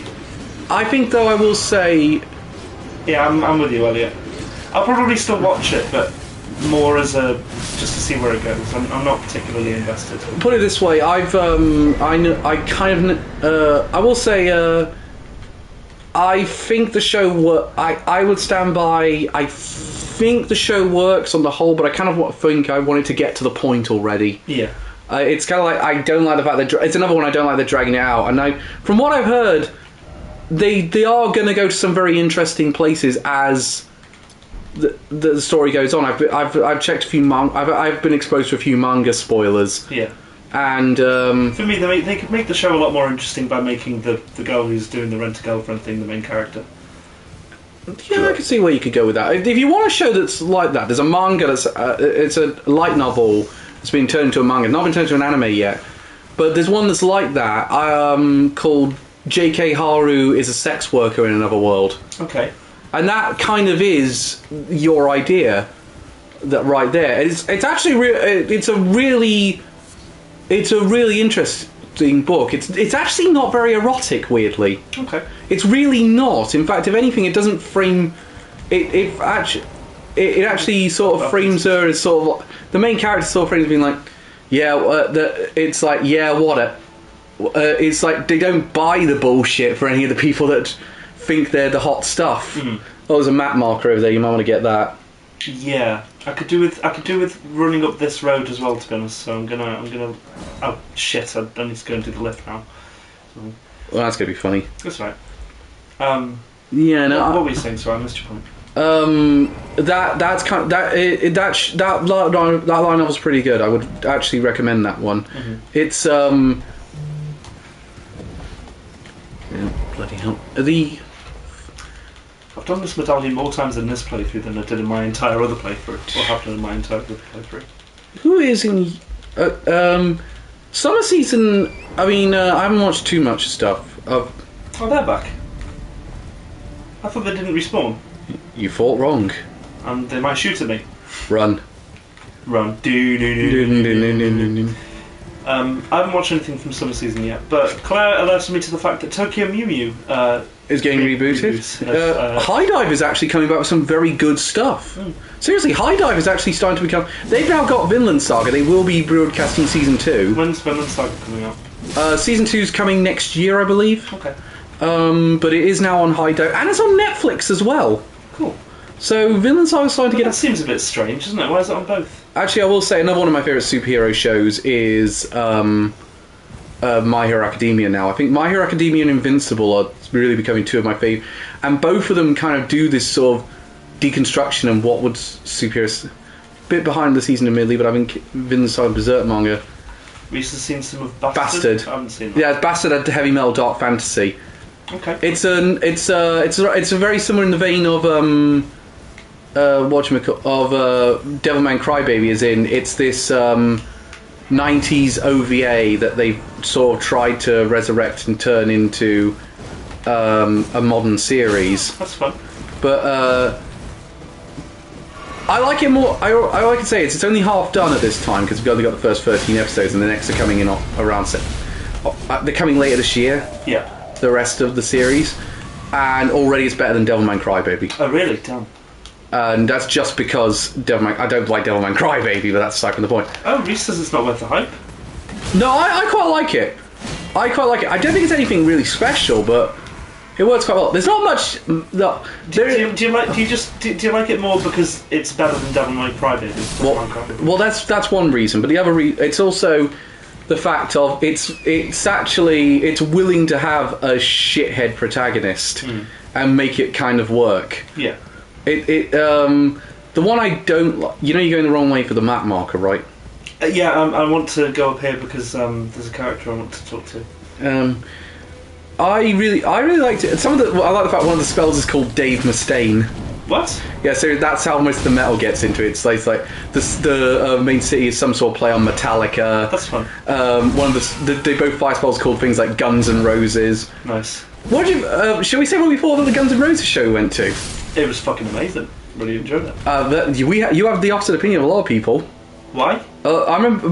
I think, though, I will say,
yeah, I'm with you, Elliot. I'll probably still watch it, but more as just to see where it goes. I'm not particularly invested.
Put it this way, I will say, I think the show I would stand by. I think the show works on the whole, but I kind of think I wanted to get to the point already.
Yeah.
It's kind of like I don't like the fact that it's another one I don't like. They're dragging it out, and from what I've heard, they are going to go to some very interesting places as the story goes on. I've checked a few I've been exposed to a few manga spoilers.
Yeah.
And
for me, they could make the show a lot more interesting by making the girl who's doing the Rent-A-Girlfriend thing the main character.
Yeah, I can see where you could go with that. If you want a show that's like that, there's a manga that's it's a light novel that's been turned into a manga. It's not been turned into an anime yet, but there's one that's like that called J.K. Haru is a sex worker in another world.
Okay.
And that kind of is your idea, that right there. It's actually it's a really interesting book. It's actually not very erotic, weirdly.
Okay.
It's really not. In fact, if anything, it doesn't frame it actually sort of frames her as sort of the main character sort of frames being like, it's like, yeah, what it's like they don't buy the bullshit for any of the people that think they're the hot stuff.
Mm.
Oh, there's a map marker over there. You might want to get that.
Yeah, I could do with running up this road as well, to be honest. So I'm gonna. Oh shit! I need to go and do the lift now. So,
Well, that's gonna be funny.
that's right.
Yeah, no.
What were you saying? Sorry, I missed your point.
That's kind of, that line novel's pretty good. I would actually recommend that one.
Mm-hmm.
It's yeah, bloody hell.
I've done this medallion more times in this playthrough than I did in my entire other playthrough. What happened in my entire other playthrough?
Who is in summer season? I mean, I haven't watched too much stuff.
Oh, they're back. I thought they didn't respawn.
You thought wrong.
And they might shoot at me.
Run.
Run. I haven't watched anything from summer season yet, but Claire alerted me to the fact that Tokyo Mew Mew
is getting rebooted. High Dive is actually coming back with some very good stuff.
Mm.
Seriously, High Dive is actually starting to become... They've now got Vinland Saga. They will be broadcasting Season 2.
When's Vinland Saga coming out?
Season 2 is coming next year, I believe.
Okay.
But it is now on High Dive. And it's on Netflix as well.
Cool.
So Vinland Saga is starting to get...
That seems a bit strange, isn't it? Why is it on both?
Actually, I will say another one of my favourite superhero shows is My Hero Academia now. I think My Hero Academia and Invincible are really becoming two of my favourite. And both of them kind of do this sort of deconstruction and what would superheroes... A bit behind the season admittedly, but I think Vinland Saga Berserk manga...
We used to seen some of Bastard.
Bastard.
I haven't seen that.
Yeah, Bastard had heavy metal dark fantasy.
Okay.
It's a very similar in the vein of Devilman Crybaby, as in it's this 90s OVA that they've sort of tried to resurrect and turn into a modern series.
That's fun.
But I like it more. I like to say it's only half done at this time because we've only got the first 13 episodes, and the next are coming in around. They're coming later this year.
Yeah.
The rest of the series, and already it's better than Devilman Crybaby.
Oh really? Damn.
And that's just because I don't like Devilman Crybaby, but that's aside from the point.
Oh, Reese says it's not worth the hype.
No, I quite like it. I quite like it. I don't think it's anything really special, but it works quite well. There's not much. No,
Do you like it more because it's better than Devil May Cry did?
Well, that's one reason, but the other it's also the fact of it's willing to have a shithead protagonist and make it kind of work.
Yeah.
The one I don't like, you're going the wrong way for the map marker, right?
Yeah, I want to go up here because there's a character I want to talk to.
I really liked it. I like the fact one of the spells is called Dave Mustaine.
What?
Yeah, so that's how most of the metal gets into it. It's like the main city is some sort of play on Metallica.
That's fun.
One of they both fire spells called things like Guns N' Roses.
Nice.
What do you? Shall we say what we thought of the Guns N' Roses show we went to?
It was fucking amazing. Really enjoyed it.
You have the opposite opinion of a lot of people.
Why?
I remember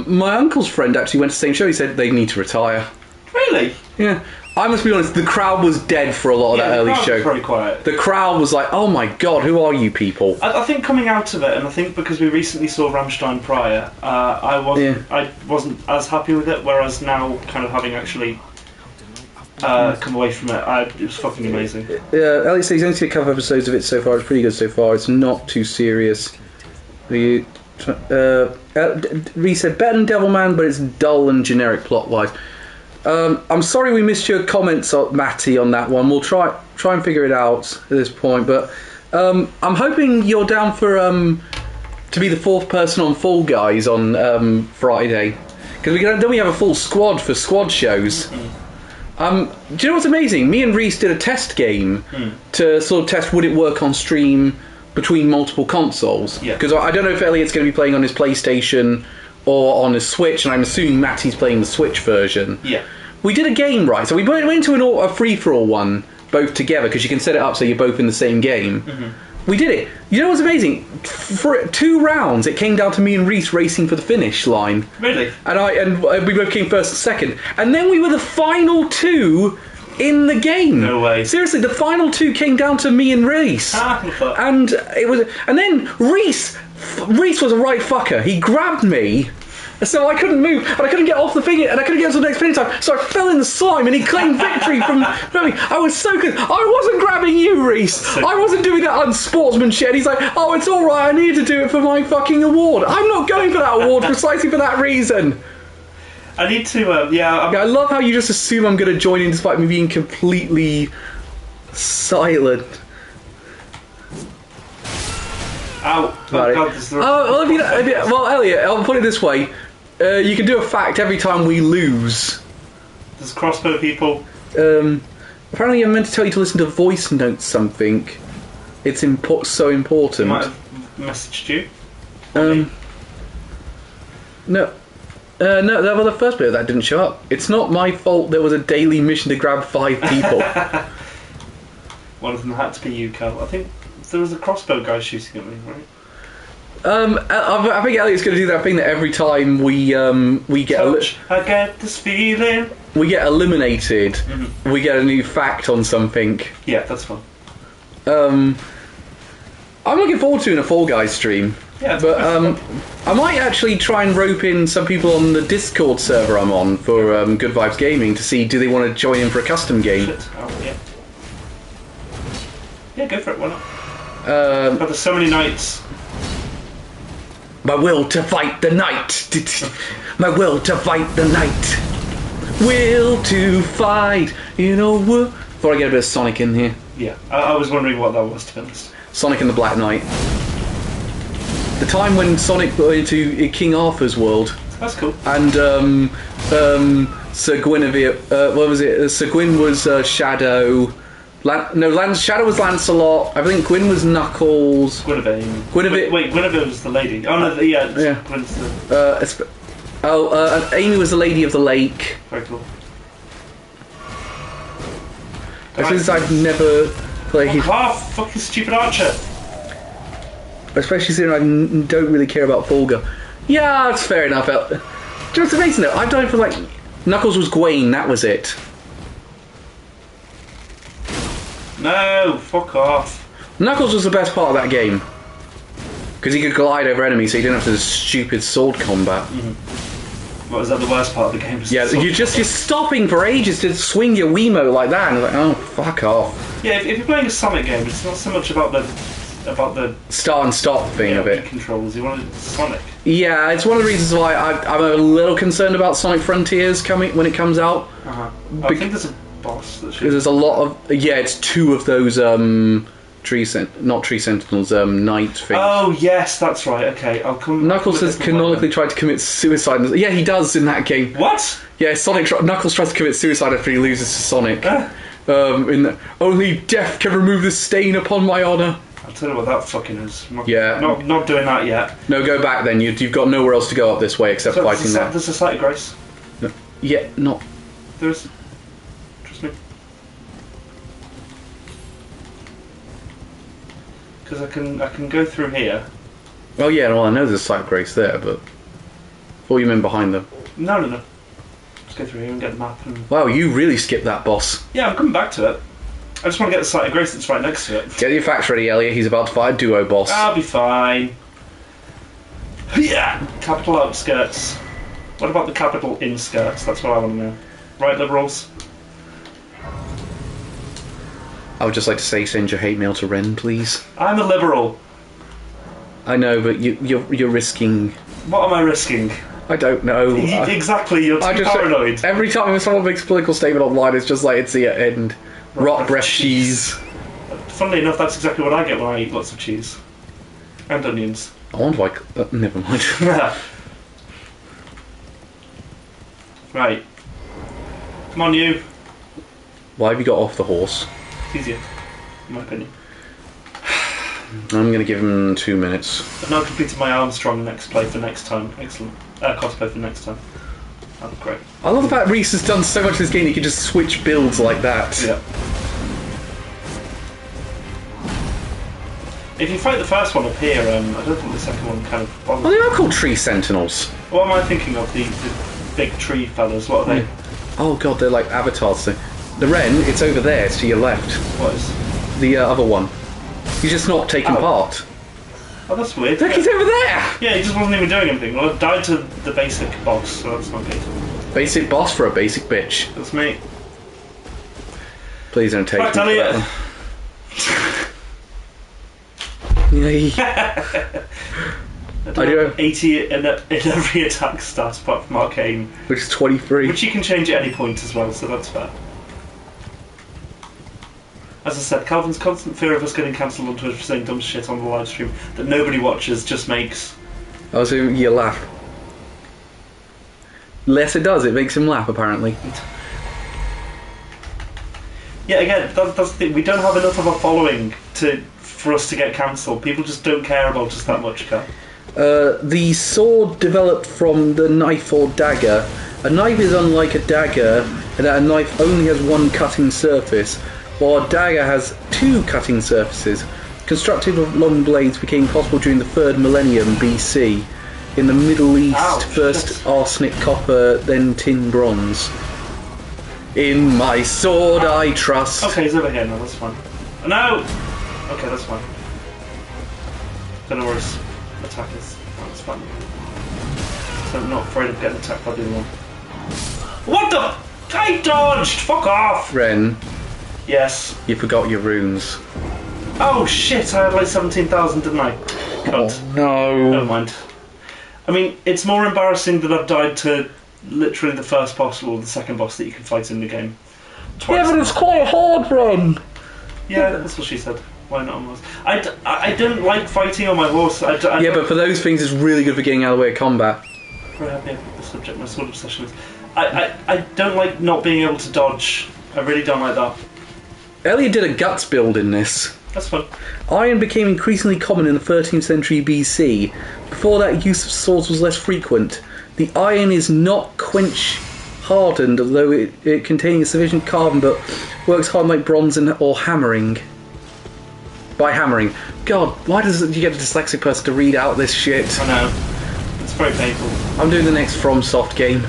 my uncle's friend actually went to the same show. He said they need to retire.
Really?
Yeah. I must be honest, the crowd was dead for a lot of that early show.
Was very quiet.
The crowd was like, oh my god, who are you people?
I think coming out of it, and I think because we recently saw Rammstein prior, I wasn't as happy with it, whereas now kind of having actually come away from it, it was fucking amazing.
Yeah, Elliot says he's only seen a couple of episodes of it so far. It's pretty good so far. It's not too serious. Reese said better than Devilman, but it's dull and generic plot-wise. I'm sorry we missed your comments, Matty, on that one. We'll try and figure it out at this point. But I'm hoping you're down for to be the fourth person on Fall Guys on Friday, because then we have a full squad for squad shows. Do you know what's amazing? Me and Reese did a test game to sort of test would it work on stream between multiple consoles.
Yeah.
Because I don't know if Elliot's going to be playing on his PlayStation or on his Switch, and I'm assuming Matty's playing the Switch version.
Yeah.
We did a game, right? So we went into a free-for-all one, both together, because you can set it up so you're both in the same game. We did it. You know what's amazing? For 2 rounds, it came down to me and Reese racing for the finish line.
Really?
And we both came first and second. And then we were the final 2 in the game.
No way.
Seriously, the final 2 came down to me and Reese. And then Reese was a right fucker. He grabbed me, so I couldn't move, and I couldn't get off the thing, and I couldn't get to the next pin time, so I fell in the slime, and he claimed victory from me. I was so good. I wasn't grabbing you, Reese. I wasn't doing that unsportsmanship. And he's like, oh, it's alright, I need to do it for my fucking award. I'm not going for that award precisely for that reason.
I need to,
I love how you just assume I'm going to join in despite me being completely silent.
Ow. Oh, God,
well, Elliot, I'll put it this way. You can do a fact every time we lose.
There's crossbow people.
Apparently I'm meant to tell you to listen to voice notes something. It's so important.
Might have messaged you.
No. Well, the first bit of that didn't show up. It's not my fault there was a daily mission to grab 5 people.
One of them had to be you, Cal. I think there was a crossbow guy shooting at me, right?
I think Elliot's going to do that thing that every time we get
I get this feeling.
We get eliminated. We get a new fact on something.
Yeah, that's fun.
I'm looking forward to doing a Fall Guys stream.
Yeah,
but I might actually try and rope in some people on the Discord server I'm on for Good Vibes Gaming to see do they want to join in for a custom game.
Shit. Oh, yeah. Yeah, go for it. Why not? But there's so many nights.
My will to fight the night. My will to fight the night. Will to fight. You know what? Before I get a bit of Sonic in here.
Yeah, I was wondering what that was, to be honest.
Sonic and the Black Knight. The time when Sonic got into King Arthur's world.
That's cool.
And Sir Guinevere. What was it? Sir Gwyn was Shadow. Shadow was Lancelot. I think Gwyn was Knuckles.
Guinevere. Wait, Guinevere was the lady. Oh no, yeah. Gwyn's the...
and Amy was the Lady of the Lake.
Very cool.
Since I've never played.
Fucking stupid Archer.
Especially since I don't really care about Fall Guys. Yeah, that's fair enough. Do you know what's amazing though? I've done it for like Knuckles was Gawain. That was it.
No, fuck off.
Knuckles was the best part of that game. Because he could glide over enemies so he didn't have to do stupid sword combat.
What was that? The worst part of the game?
Yeah, you're stopping for ages to swing your Wiimote like that, and you're like, oh, fuck off.
Yeah, if you're playing a Sonic game, it's not so much about the
start and stop thing of it.
Controls. You want Sonic.
Yeah, it's one of the reasons why I'm a little concerned about Sonic Frontiers coming when it comes out.
I think there's a boss that
because there's a lot of it's 2 of those not tree sentinels, night things.
Oh yes, that's right. Okay, I'll come.
Knuckles has canonically tried to commit suicide. Yeah, he does in that game.
What?
Yeah, Knuckles tries to commit suicide after he loses to Sonic. Only death can remove the stain upon my honour.
I'll tell you what that fucking is.
Not
doing that yet.
No, go back then. You've got nowhere else to go up this way except fighting that.
There's a site of grace.
No. Yeah, not.
There's. Trust me. Because I can go through here.
Oh yeah, well I know there's a site of grace there, but what you mean behind them?
No. Let's go through here and get the map.
Wow, you really skipped that boss.
Yeah, I'm coming back to it. I just want to get the site of grace that's right next to it.
Get your facts ready, Elliot. He's about to fight a duo boss.
I'll be fine. Yeah! Capital outskirts. What about the capital inskirts? That's what I want to know. Right, liberals?
I would just like to say, send your hate mail to Ren, please.
I'm a liberal.
I know, but you're risking...
What am I risking?
I don't know.
Exactly, you're too paranoid.
Every time someone makes a political statement online, it's just like, it's the end. Rot breast cheese.
Funnily enough, that's exactly what I get when I eat lots of cheese. And onions.
I wonder why... never mind.
Right. Come on, you.
Why have you got off the horse?
It's easier, in my opinion.
I'm going to give him 2 minutes.
I've now completed my Armstrong cosplay for next time. Excellent. Cosplay for next time. That'd be great.
I love the fact Reese has done so much of this game, he can just switch builds like that.
Yeah. If you fight the first one up here, I don't think the second one kind of bothers.
Well, they are called tree sentinels.
What am I thinking of? The big tree fellas, what are they?
Oh god, they're like avatars. The Ren, it's over there, it's to your left.
What is?
The other one. He's just not taking part.
Oh, that's weird.
Look, he's over there!
Yeah, he just wasn't even doing anything. Well, I've died to the basic boss, so that's not good.
Basic boss for a basic bitch.
That's me.
Please don't take
Right, Elliot. I do have 80 in every attack stat apart from Arcane.
Which is 23.
Which you can change at any point as well, so that's fair. As I said, Calvin's constant fear of us getting cancelled on Twitter for saying dumb shit on the live stream that nobody watches just makes...
Oh, so you laugh. Less it does, it makes him laugh, apparently.
Yeah, again, that's the thing. We don't have enough of a following for us to get cancelled. People just don't care about us that much, Cal.
The sword developed from the knife or dagger. A knife is unlike a dagger in that a knife only has one cutting surface, while a dagger has 2 cutting surfaces. Constructed of long blades became possible during the 3rd millennium BC. In the Middle East, first arsenic, copper, then tin, bronze. In my sword I trust.
Okay, he's over here now, that's fine. No! Okay, that's fine. Don't know where his attack is. Oh, that's fine. So I'm not afraid of getting attacked by the other one. What the? I dodged! Fuck off!
Ren.
Yes.
You forgot your runes.
Oh shit, I had like 17,000, didn't I?
Oh no.
Never mind. I mean, it's more embarrassing that I've died to literally the first boss or the second boss that you can fight in the game. Twice.
Yeah, but it's quite a hard run.
Yeah, that's what she said. Why not on horse? I don't like fighting on my horse.
Yeah, but for those things, it's really good for getting out of the way of combat.
Very happy with the subject my sword obsession is. I don't like not being able to dodge. I really don't like that.
Elliot did a guts build in this.
That's fun.
Iron became increasingly common in the 13th century BC. Before that, use of swords was less frequent. The iron is not quench hardened, although it containing sufficient carbon, but works hard like bronze or hammering. By hammering. God, why does you get a dyslexic person to read out this shit?
I know. It's very painful.
I'm doing the next FromSoft game.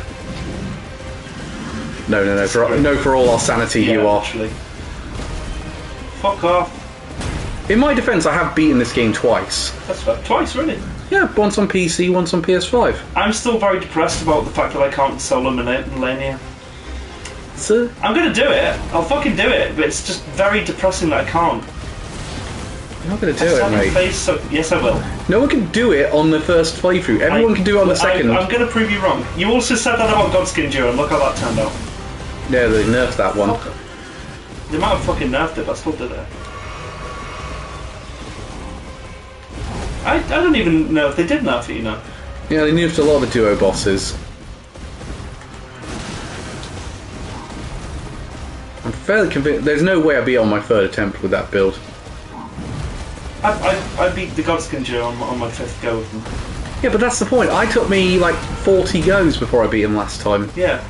No, for all our sanity,
yeah,
you are.
Actually. Fuck off.
In my defence, I have beaten this game twice.
That's fair. Twice, really?
Yeah, once on PC, once on PS5.
I'm still very depressed about the fact that I can't solo Millennia.
So,
I'm gonna do it. I'll fucking do it, but it's just very depressing that I can't.
you're not going to do it, mate.
Yes, I will.
No one can do it on the first playthrough. Everyone can do it on the second.
I'm gonna prove you wrong. You also said that about Godskin Duo, and look how that turned out.
Yeah, they nerfed that one.
They might have fucking nerfed it, but I still did it. I don't even know if they did nerf it, you know.
Yeah, they nerfed a lot of the duo bosses. I'm fairly convinced. There's no way I'd be on my third attempt with that build.
I beat the Godskin Duo on my 5th go with them.
Yeah, but that's the point. I took me like 40 goes before I beat him last time.
Yeah.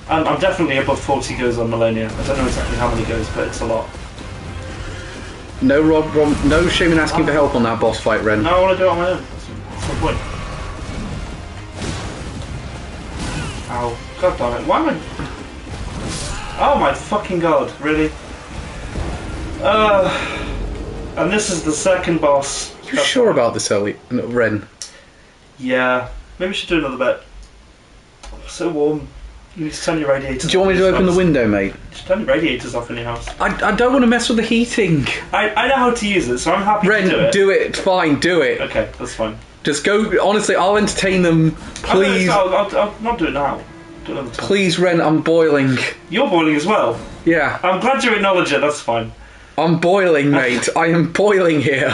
I'm definitely above 40 goes on Millennia. I don't know exactly how many goes, but it's a lot.
No, Rob, no shame in asking for help on that boss fight, Ren.
No, I want to do it on my own. That's my point. Ow. God damn it. Why am I... Oh my fucking god. Really? And this is the second boss.
You sure about this, Ellie? No, Ren?
Yeah. Maybe we should do another bit. It's so warm. You need to turn your radiators off.
Do you want me to open the window, mate?
Just turn your radiators off in your house.
I don't want to mess with the heating.
I know how to use it, so I'm happy
Ren,
to do it.
do it. Fine, do it.
Okay, that's fine.
Just go. Honestly, I'll entertain them. Please.
I'll not do it now. Do it another time.
Please, Ren, I'm boiling.
You're boiling as well.
Yeah.
I'm glad you acknowledge it, that's fine.
I'm boiling, mate. I am boiling here.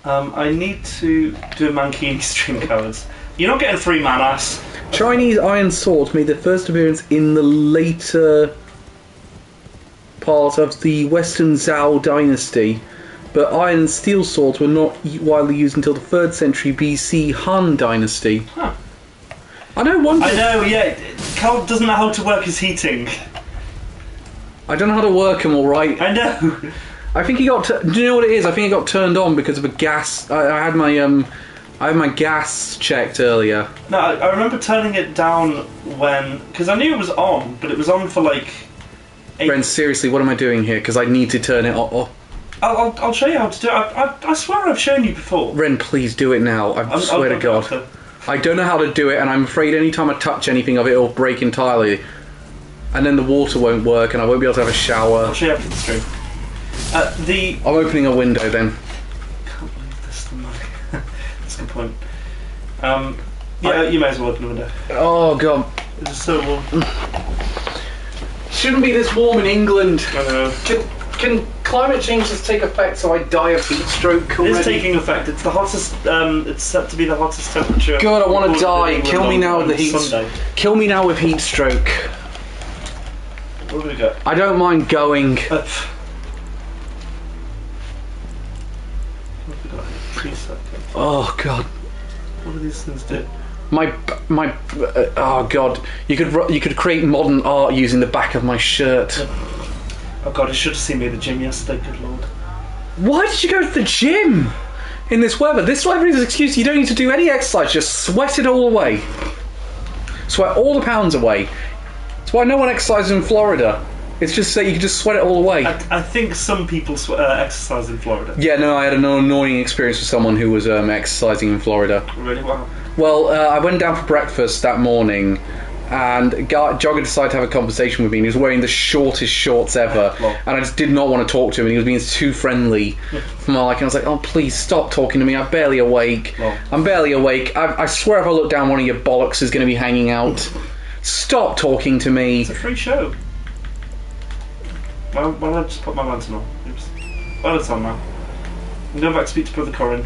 I need to do a Mankini stream, cowards. You're not getting free man ass.
Chinese iron swords made their first appearance in the later part of the Western Zhou dynasty, but iron and steel swords were not widely used until the 3rd century BC Han dynasty.
Huh.
I know,
yeah. Cal doesn't know how to work his heating.
I don't know how to work them all right.
I know.
I think he got... do you know what it is? I think it got turned on because of a gas... I had my gas checked earlier.
No, I remember turning it down when... Because I knew it was on, but it was on for like...
Ren, seriously, what am I doing here? Because I need to turn it off.
I'll show you how to do it. I swear I've shown you before.
Ren, please do it now. I swear to God. I don't know how to do it, and I'm afraid any time I touch anything of it, it'll break entirely. And then the water won't work, and I won't be able to have a shower.
I'll show you after the stream.
I'm opening a window then.
I can't believe this. That's a good point. Yeah, you may as well open the window.
Oh God.
It's just so warm.
Shouldn't be this warm in England.
I know.
Can climate change just take effect so I die of heat stroke already?
It is taking effect. It's the hottest. It's set to be the hottest temperature.
God, I want to die. Kill me now with the heat.
Sunday.
Kill me now with heat stroke.
What do we got?
I don't mind going.
What have we got? 3 seconds.
Oh God.
What do these things do?
My oh God. You could create modern art using the back of my shirt.
Oh God, I should have seen me at the gym yesterday. Good Lord.
Why did you go to the gym in this weather? This weather is an excuse. You don't need to do any exercise. Just sweat it all away. Sweat all the pounds away. That's why no one exercises in Florida. It's just that you can just sweat it all away.
I think some people exercise in Florida.
Yeah, no, I had an annoying experience with someone who was exercising in Florida.
Really? Wow.
Well, I went down for breakfast that morning, and Jogger decided to have a conversation with me, and he was wearing the shortest shorts ever, and I just did not want to talk to him, and he was being too friendly for my liking. I was like, oh, please stop talking to me, I'm barely awake. I'm barely awake. I swear if I look down, one of your bollocks is going to be hanging out. Stop talking to me.
It's a free show. Why don't I just put my lantern on? Oops. Well, it's on now. I'm going back to speak to Brother Corin.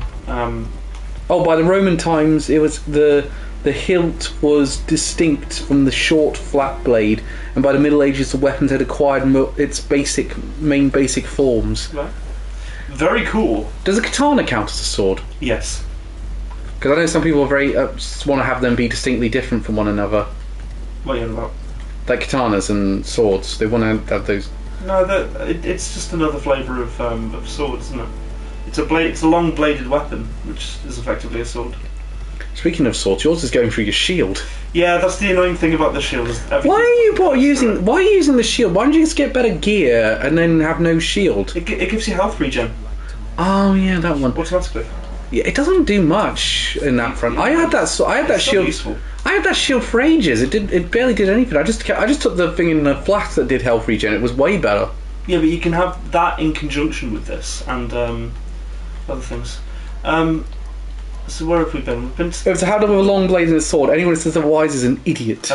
Oh, by the Roman times, it was the hilt was distinct from the short flat blade, and by the Middle Ages, the weapons had acquired its main basic forms.
Right. Very cool.
Does a katana count as a sword?
Yes.
Because I know some people are very want to have them be distinctly different from one another.
What are you on about?
Like katanas and swords, they want to have those.
No, it's just another flavour of sword, isn't it? It's a long bladed weapon, which is effectively a sword.
Speaking of swords, yours is going through your shield.
Yeah, that's the annoying thing about the shield. Is
Why are you using the shield? Why don't you just get better gear and then have no shield?
It gives you health regen
Oh yeah, that one.
automatically.
Yeah, it doesn't do much in that front. I had that
It's
shield.
so useful.
I had that shield for ages. It barely did anything. I just took the thing in the flask that did health regen. It was way better.
Yeah, but you can have that in conjunction with this and other things. So where have we been? We've been.
If to have them with a long blade and a sword, anyone who says otherwise is an idiot.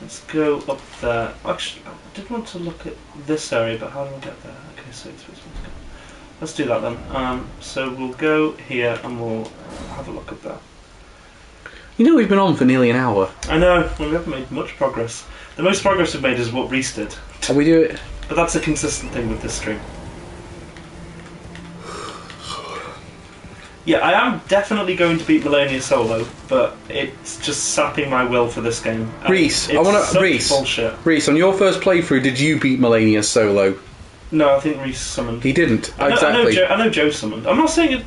Let's go up there. Actually, I did want to look at this area, but how do I get there? Okay, so it's supposed to go. Let's do that then. So we'll go here and we'll have a look up there.
You know we've been on for nearly an hour.
I know, we haven't made much progress. The most progress we've made is what Reese did.
And we do it.
But that's a consistent thing with this stream. Yeah, I am definitely going to beat Melania solo, but it's just sapping my will for this game.
Reese,
bullshit.
Reese, on your first playthrough, did you beat Melania solo?
No, I think Reese summoned.
He didn't.
Exactly. I know Joe summoned. I'm not saying it.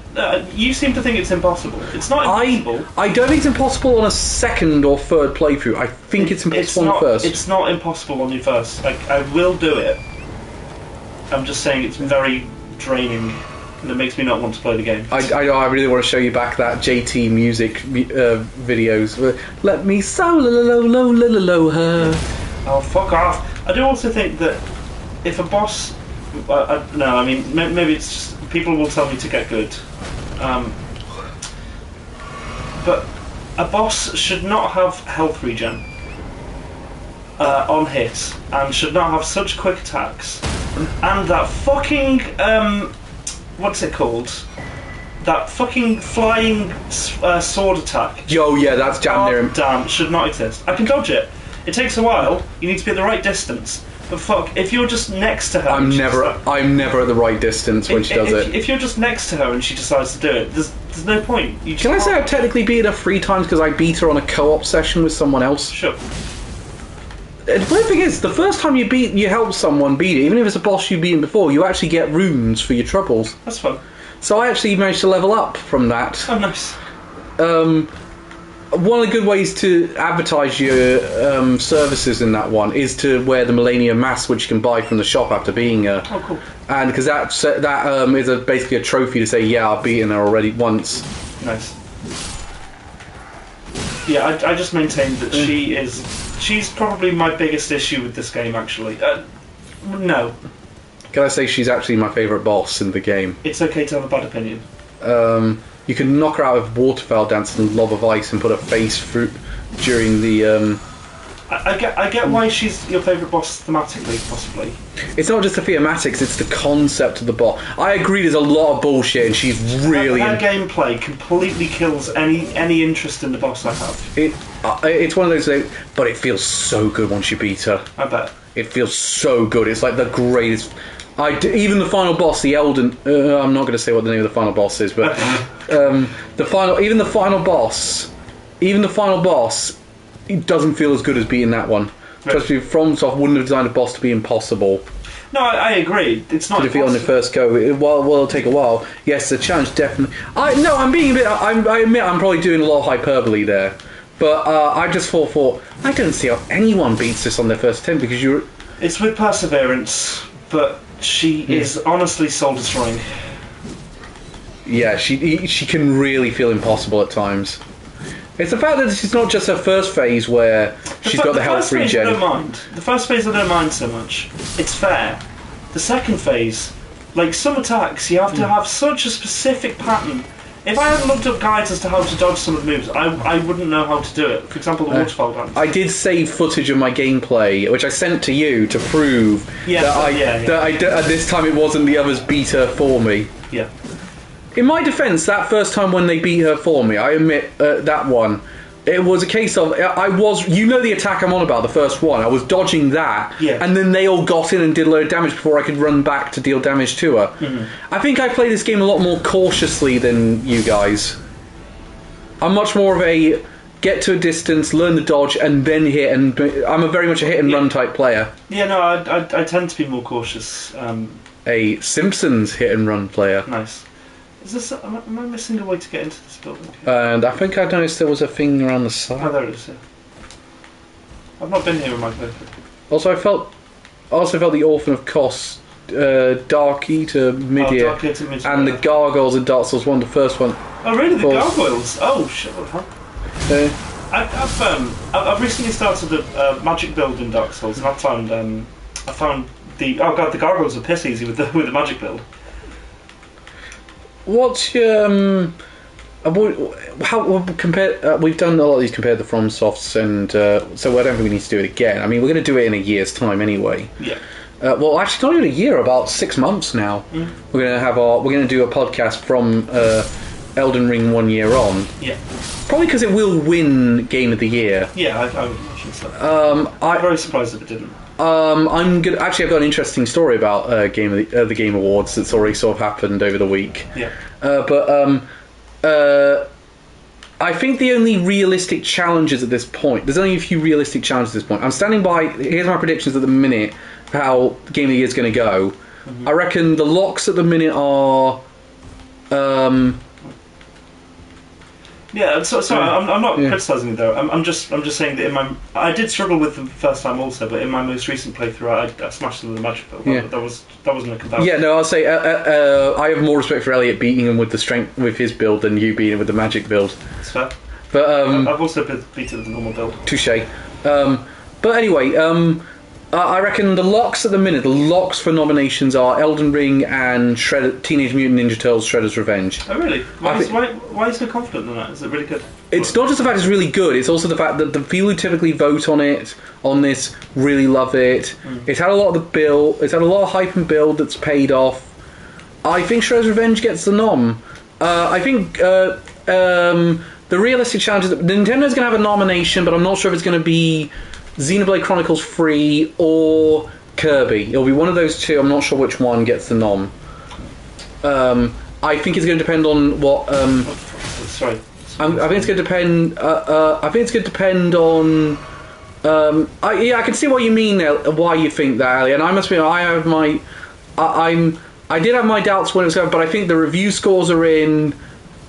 You seem to think it's impossible. It's not impossible.
I don't think it's impossible on a second or third playthrough. I think it's impossible on the first.
It's not impossible on your first. I will do it. I'm just saying it's very draining. And it makes me not want to play the game.
I really want to show you back that JT music videos. Let me solo her.
Oh, fuck off. I do also think that if a boss... no, I mean, maybe it's just... People will tell me to get good. But a boss should not have health regen on hit, and should not have such quick attacks. And that fucking... what's it called? That fucking flying sword attack.
Yo, yeah, that's jam near him.
Damn, should not exist. I can dodge it. It takes a while. You need to be at the right distance. But fuck, if you're just next to her...
I'm never at the right distance when she does it.
If you're just next to her and she decides to do it, there's no point.
Can I say I've technically beaten her 3 times because I beat her on a co-op session with someone else?
Sure.
The funny thing is, the first time you help someone beat it, even if it's a boss you've beaten before, you actually get runes for your troubles.
That's fun.
So I actually managed to level up from that.
Oh, nice.
One of the good ways to advertise your services in that one is to wear the Melania mask, which you can buy from the shop after beating her.
Oh, cool.
And because that is basically a trophy to say, yeah, I've beaten her already once.
Nice. Yeah, I just maintain that she's probably my biggest issue with this game, actually. No.
Can I say she's actually my favourite boss in the game?
It's okay to have a bad opinion.
You can knock her out with waterfowl dance and lob of ice and put her face through during the...
I get why she's your favourite boss thematically, possibly.
It's not just the thematics, it's the concept of the boss. I agree there's a lot of bullshit and she's really...
Her gameplay completely kills any interest in the boss I have.
It's one of those things, but it feels so good once you beat her.
I bet.
It feels so good, it's like the greatest... even the final boss, the Elden... I'm not going to say what the name of the final boss is, but... Even the final boss... It doesn't feel as good as beating that one.
Right.
Trust me, FromSoft wouldn't have designed a boss to be impossible.
No, I agree. It's not
to defeat on the first go. It'll take a while. Yes, the challenge definitely. I'm being a bit. I admit I'm probably doing a lot of hyperbole there, but I just thought I don't see how anyone beats this on their first attempt because you're.
It's with perseverance, but she is honestly soul destroying.
Yeah, she can really feel impossible at times. It's the fact that it's not just her first phase where she's got the health regen.
The first phase I don't mind so much. It's fair. The second phase, like some attacks, you have to have such a specific pattern. If I hadn't looked up guides as to how to dodge some of the moves, I wouldn't know how to do it. For example, the waterfall dance. I
did save footage of my gameplay, which I sent to you to prove that this time it wasn't the others beat her for me.
Yeah.
In my defence, that first time when they beat her for me, I admit that one, it was a case of, the attack I'm on about, the first one, I was dodging that, and then they all got in and did a load of damage before I could run back to deal damage to her. Mm-hmm. I think I play this game a lot more cautiously than you guys. I'm much more of a get to a distance, learn the dodge, and then hit, and I'm a very much a hit and run type player.
Yeah, no, I tend to be more cautious.
A Simpsons hit and run player.
Nice. Is this? Am I missing a way to get into this building?
And I think I noticed there was a thing around the side.
Oh, there it is. Yeah. I've not been here in my playthrough.
Also, I also felt the Orphan of Kos, Darky to Midir,
Darky to Midir,
and the Gargoyles in Dark Souls 1, the first one.
Oh, really? The Gargoyles? Oh, shit, what the hell? I've recently started a magic build in Dark Souls, and I found the Gargoyles are piss easy with the magic build.
What's your how compare? We've done a lot of these compared to FromSofts, and so I don't think we need to do it again. I mean, we're going to do it in a year's time anyway.
Yeah.
Well, actually, not even a year. About 6 months now. Mm. We're going to do a podcast from Elden Ring 1 year on.
Yeah.
Probably because it will win Game of the Year.
Yeah, I would imagine so. I'm very surprised if it didn't.
I've got an interesting story about the Game Awards that's already sort of happened over the week.
Yeah.
I think the only realistic challenges at this point, there's only a few realistic challenges at this point. I'm standing by, here's my predictions at the minute for how Game of the Year is going to go. Mm-hmm. I reckon the locks at the minute are...
Yeah, sorry, I'm not criticising you though. I'm just saying that I did struggle with the first time also, but in my most recent playthrough, I smashed them with the magic build. Yeah. That wasn't a comparison.
Yeah, no, I'll say I have more respect for Elliot beating him with the strength with his build than you beating him with the magic build.
That's fair.
But
I've also beaten with the normal build.
Touché. But anyway, I reckon the locks at the minute, the locks for nominations are Elden Ring and Teenage Mutant Ninja Turtles Shredder's Revenge.
Oh really? Why are you so confident in that? Is it really good?
It's not just the fact it's really good, it's also the fact that the people who typically vote on this, really love it. Mm. It's had a lot of hype and build that's paid off. I think Shredder's Revenge gets the nom. I think the realistic challenge is that Nintendo's going to have a nomination, but I'm not sure if it's going to be Xenoblade Chronicles 3 or Kirby. It'll be one of those two. I'm not sure which one gets the nom. I think it's going to depend on what.
Sorry.
I think it's going to depend. I think it's going to depend on. I can see what you mean there. Why you think that, Ali? And I must be. I have my. I did have my doubts when it was going, but I think the review scores are in, and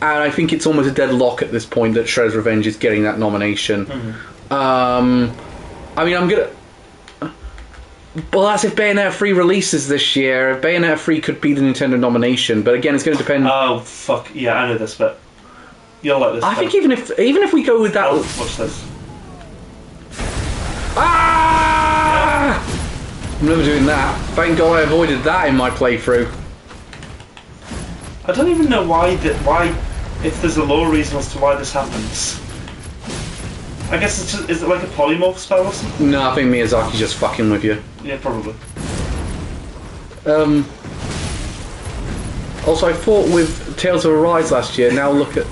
I think it's almost a deadlock at this point that Shredder's Revenge is getting that nomination. Mm-hmm. I mean, I'm gonna. Well, that's if Bayonetta 3 releases this year. Bayonetta 3 could be the Nintendo nomination, but again, it's going to depend.
Oh fuck yeah, I know this, but you'll like this.
I think even if we go with that.
Oh, watch this.
Ah! I'm never doing that. Thank God I avoided that in my playthrough.
I don't even know why. If there's a law reason as to why this happens. I guess it's just, is it like a polymorph spell or something?
No, I think Miyazaki's just fucking with you.
Yeah, probably.
Also, I fought with Tales of Arise last year. Now look at.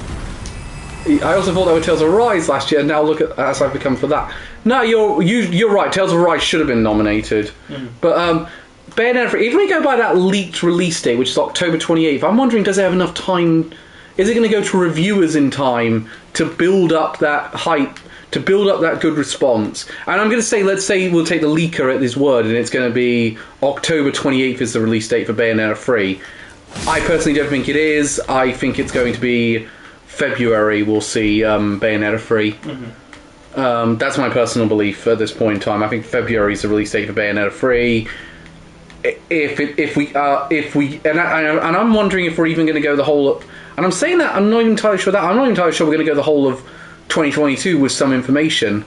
I also thought that with Tales of Arise last year. Now look at as I've become for that. No, you're right. Tales of Arise should have been nominated, but Bayonetta 3. Even if we go by that leaked release date, which is October 28th, I'm wondering, does it have enough time? Is it going to go to reviewers in time to build up that hype? To build up that good response. And I'm going to say, let's say we'll take the leaker at his word and it's going to be October 28th is the release date for Bayonetta 3. I personally don't think it is. I think it's going to be February we'll see Bayonetta 3. Mm-hmm. That's my personal belief at this point in time. I think February is the release date for Bayonetta 3. And I'm wondering if we're even going to go the whole... And I'm saying that, I'm not even entirely sure we're going to go the whole of 2022 with some information.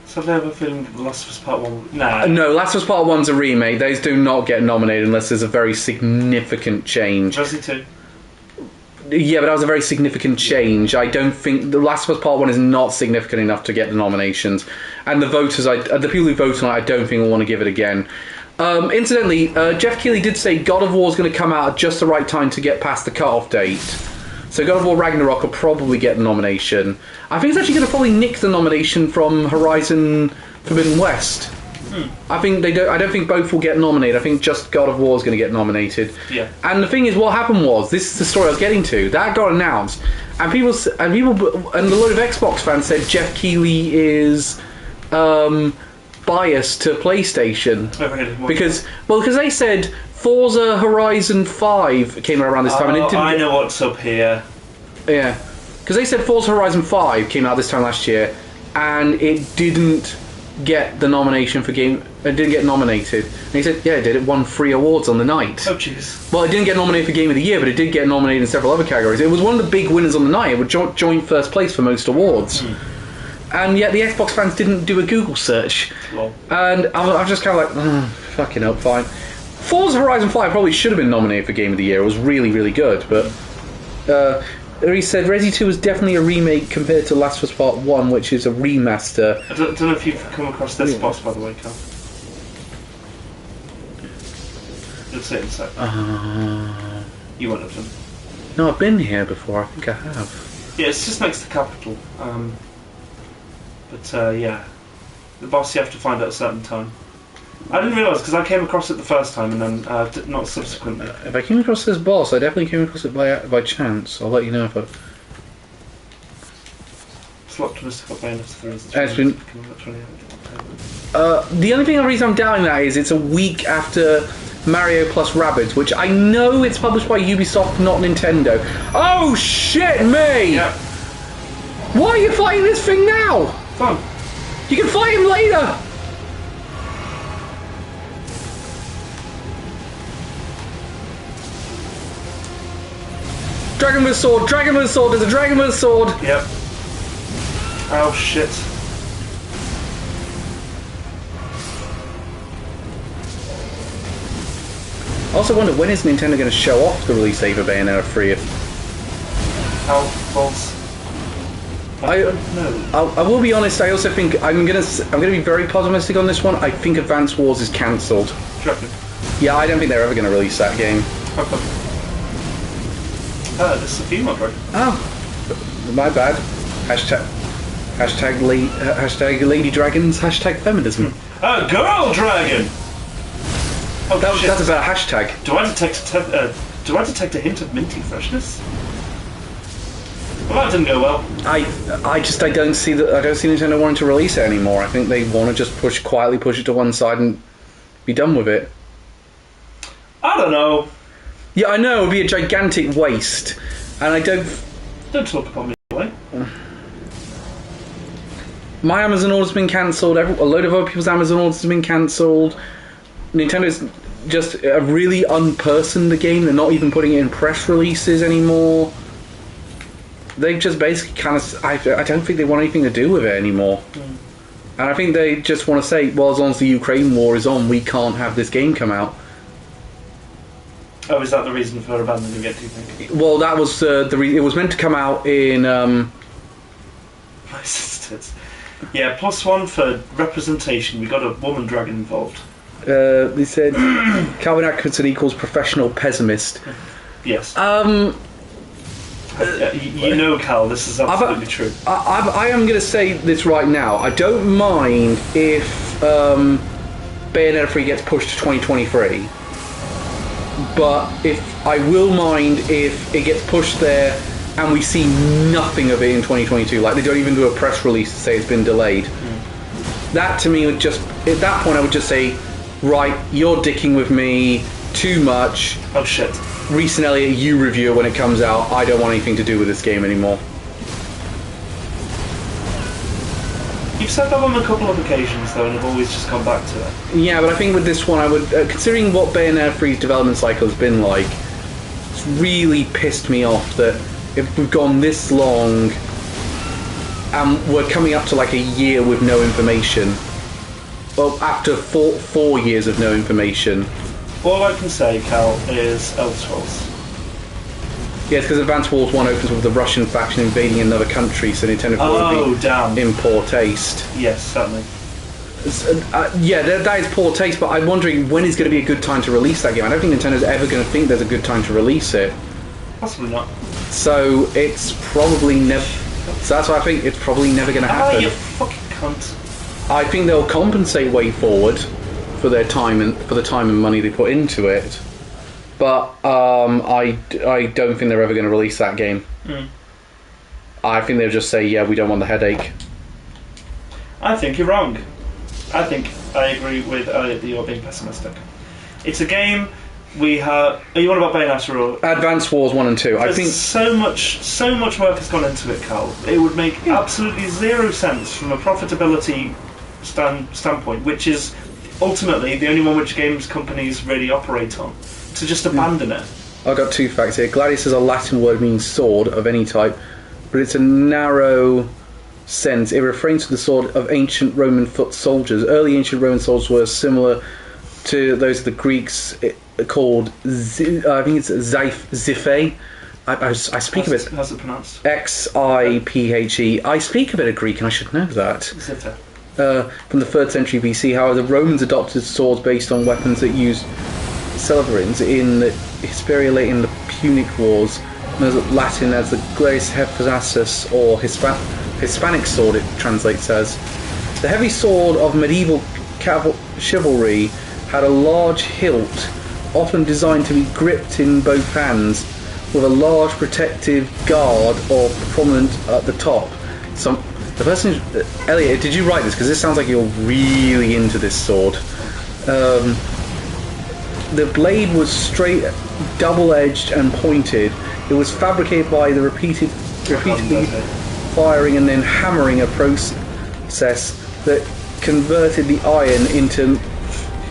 So I have a feeling Last of Us Part 1... Nah.
No, Last of Us Part 1's a remake. Those do not get nominated unless there's a very significant change.
Resi 2?
Yeah, but that was a very significant change. I don't think... The Last of Us Part 1 is not significant enough to get the nominations. And the voters, the people who vote on it, I don't think will want to give it again. Incidentally, Jeff Keighley did say God of War is going to come out at just the right time to get past the cut-off date. So God of War Ragnarok will probably get the nomination. I think it's actually going to probably nick the nomination from Horizon Forbidden West. I don't think both will get nominated. I think just God of War is going to get nominated.
Yeah.
And the thing is, what happened was, this is the story I was getting to. That got announced, and a lot of Xbox fans said Jeff Keighley is biased to PlayStation.
Oh, really?
Because they said Forza Horizon 5 came out around this time, and it didn't.
I know what's up here.
Yeah, because they said Forza Horizon 5 came out this time last year, and it didn't get the nomination for game. It didn't get nominated. And he said, yeah, it did. It won 3 awards on the night.
Oh, jeez.
Well, it didn't get nominated for Game of the Year, but it did get nominated in several other categories. It was one of the big winners on the night. It would join first place for most awards. And yet the Xbox fans didn't do a Google search.
Lol.
And I'm just kind of like, fucking hell, fine. Forza Horizon 5 probably should have been nominated for Game of the Year. It was really, really good. But he said Resi 2 was definitely a remake compared to Last of Us Part 1, which is a remaster.
I don't know if you've come across this boss, by the way, Carl. You'll see it in a sec. You won't have done.
No, I've been here before. I think I have.
Yeah, it's just next to the capital. Yeah. The boss you have to find at a certain time. I didn't realise, because I came across it the first time and then not subsequently.
If I came across this boss, I definitely came across it by chance. I'll let you know if I...
It's optimistic about Bayonetta 3.
It's been... the only reason I'm doubting that is it's a week after Mario plus Rabbids, which I know it's published by Ubisoft, not Nintendo. Oh shit me!
Yeah.
Why are you fighting this thing now?
Fun.
You can fight him later! Dragon with a sword, dragon with a sword, there's a dragon with a sword!
Yep. Oh shit.
I also wonder, when is Nintendo going to show off the release date for Bayonetta 3?
How false. I don't know.
I will be honest. I also think I'm gonna be very pessimistic on this one. I think Advance Wars is cancelled.
Sure.
Yeah, I don't think they're ever going to release that game.
This is a female dragon.
Oh, my bad. Hashtag lady dragons. Hashtag feminism.
A girl dragon. Oh, shit.
That's about a hashtag.
Do I detect a hint of minty freshness? Well, that didn't go well.
I don't see Nintendo wanting to release it anymore. I think they want to just quietly push it to one side and be done with it.
I don't know.
Yeah, I know, it would be a gigantic waste. And I don't
talk about me anyway.
My Amazon order's been cancelled, a load of other people's Amazon orders have been cancelled. Nintendo's just really unpersoned the game. They're not even putting it in press releases anymore. They've just basically kind of... I don't think they want anything to do with it anymore. And I think they just want to say, well, as long as the Ukraine war is on, we can't have this game come out.
Oh, is that the reason for abandoning it, do you think?
Well, that was the reason. It was meant to come out in...
My sisters. Yeah, +1 for representation. We got a woman dragon involved.
They said Calvin Atkinson equals professional pessimist.
Yes. You know, Cal, this is absolutely true.
I am going to say this right now. I don't mind if Bayonetta 3 gets pushed to 2023. But I will mind if it gets pushed there and we see nothing of it in 2022. Like, they don't even do a press release to say it's been delayed. That, to me, would just... At that point, I would just say, right, you're dicking with me too much.
Oh, shit.
Reese and Elliot, you review it when it comes out. I don't want anything to do with this game anymore.
You've said that on a couple of occasions, though, and I've always just come back to it.
Yeah, but I think with this one, I would... considering what Bayonetta 3's development cycle has been like, it's really pissed me off that if we've gone this long and we're coming up to like a year with no information. Well, after four years of no information.
All I can say, Cal, is Elder Scrolls.
Yes, because Advance Wars 1 opens with the Russian faction invading another country, so Nintendo will be in poor taste.
Yes, certainly.
Yeah, that is poor taste, but I'm wondering when is going to be a good time to release that game. I don't think Nintendo's ever going to think there's a good time to release it.
Possibly not.
So it's probably never... So that's why I think it's probably never going to happen.
Oh, you fucking cunt.
I think they'll compensate way forward for their time and for the time and money they put into it. But I don't think they're ever going to release that game. I think they'll just say, yeah, we don't want the headache.
I think you're wrong. I think I agree with Elliot that you're being pessimistic. It's a game We have. Are you on about Bayonetta or
Advance Wars 1 and 2. I think
so much work has gone into it, Carl. It would make absolutely zero sense from a profitability standpoint, which is ultimately the only one which games companies really operate on, to just abandon it.
I've got two facts here. Gladius is a Latin word meaning sword of any type, but it's a narrow sense. It refers to the sword of ancient Roman foot soldiers. Early ancient Roman swords were similar to those of the Greeks, called I think it's Xiphe. I speak a bit.
How's it pronounced?
Xiphe. I speak a bit of Greek, and I should know that.
Xiphe.
From the 3rd century BC, however, the Romans adopted swords based on weapons that used Celebrins in the Hesperia late in the Punic Wars, known as Latin as the Gladius Hephaestus, or Hispanic sword it translates as. The heavy sword of medieval chivalry had a large hilt, often designed to be gripped in both hands, with a large protective guard or prominent at the top. The person, Elliot, did you write this? Because this sounds like you're really into this sword. The blade was straight, double-edged and pointed. It was fabricated by the repeatedly firing and then hammering a process that converted the iron into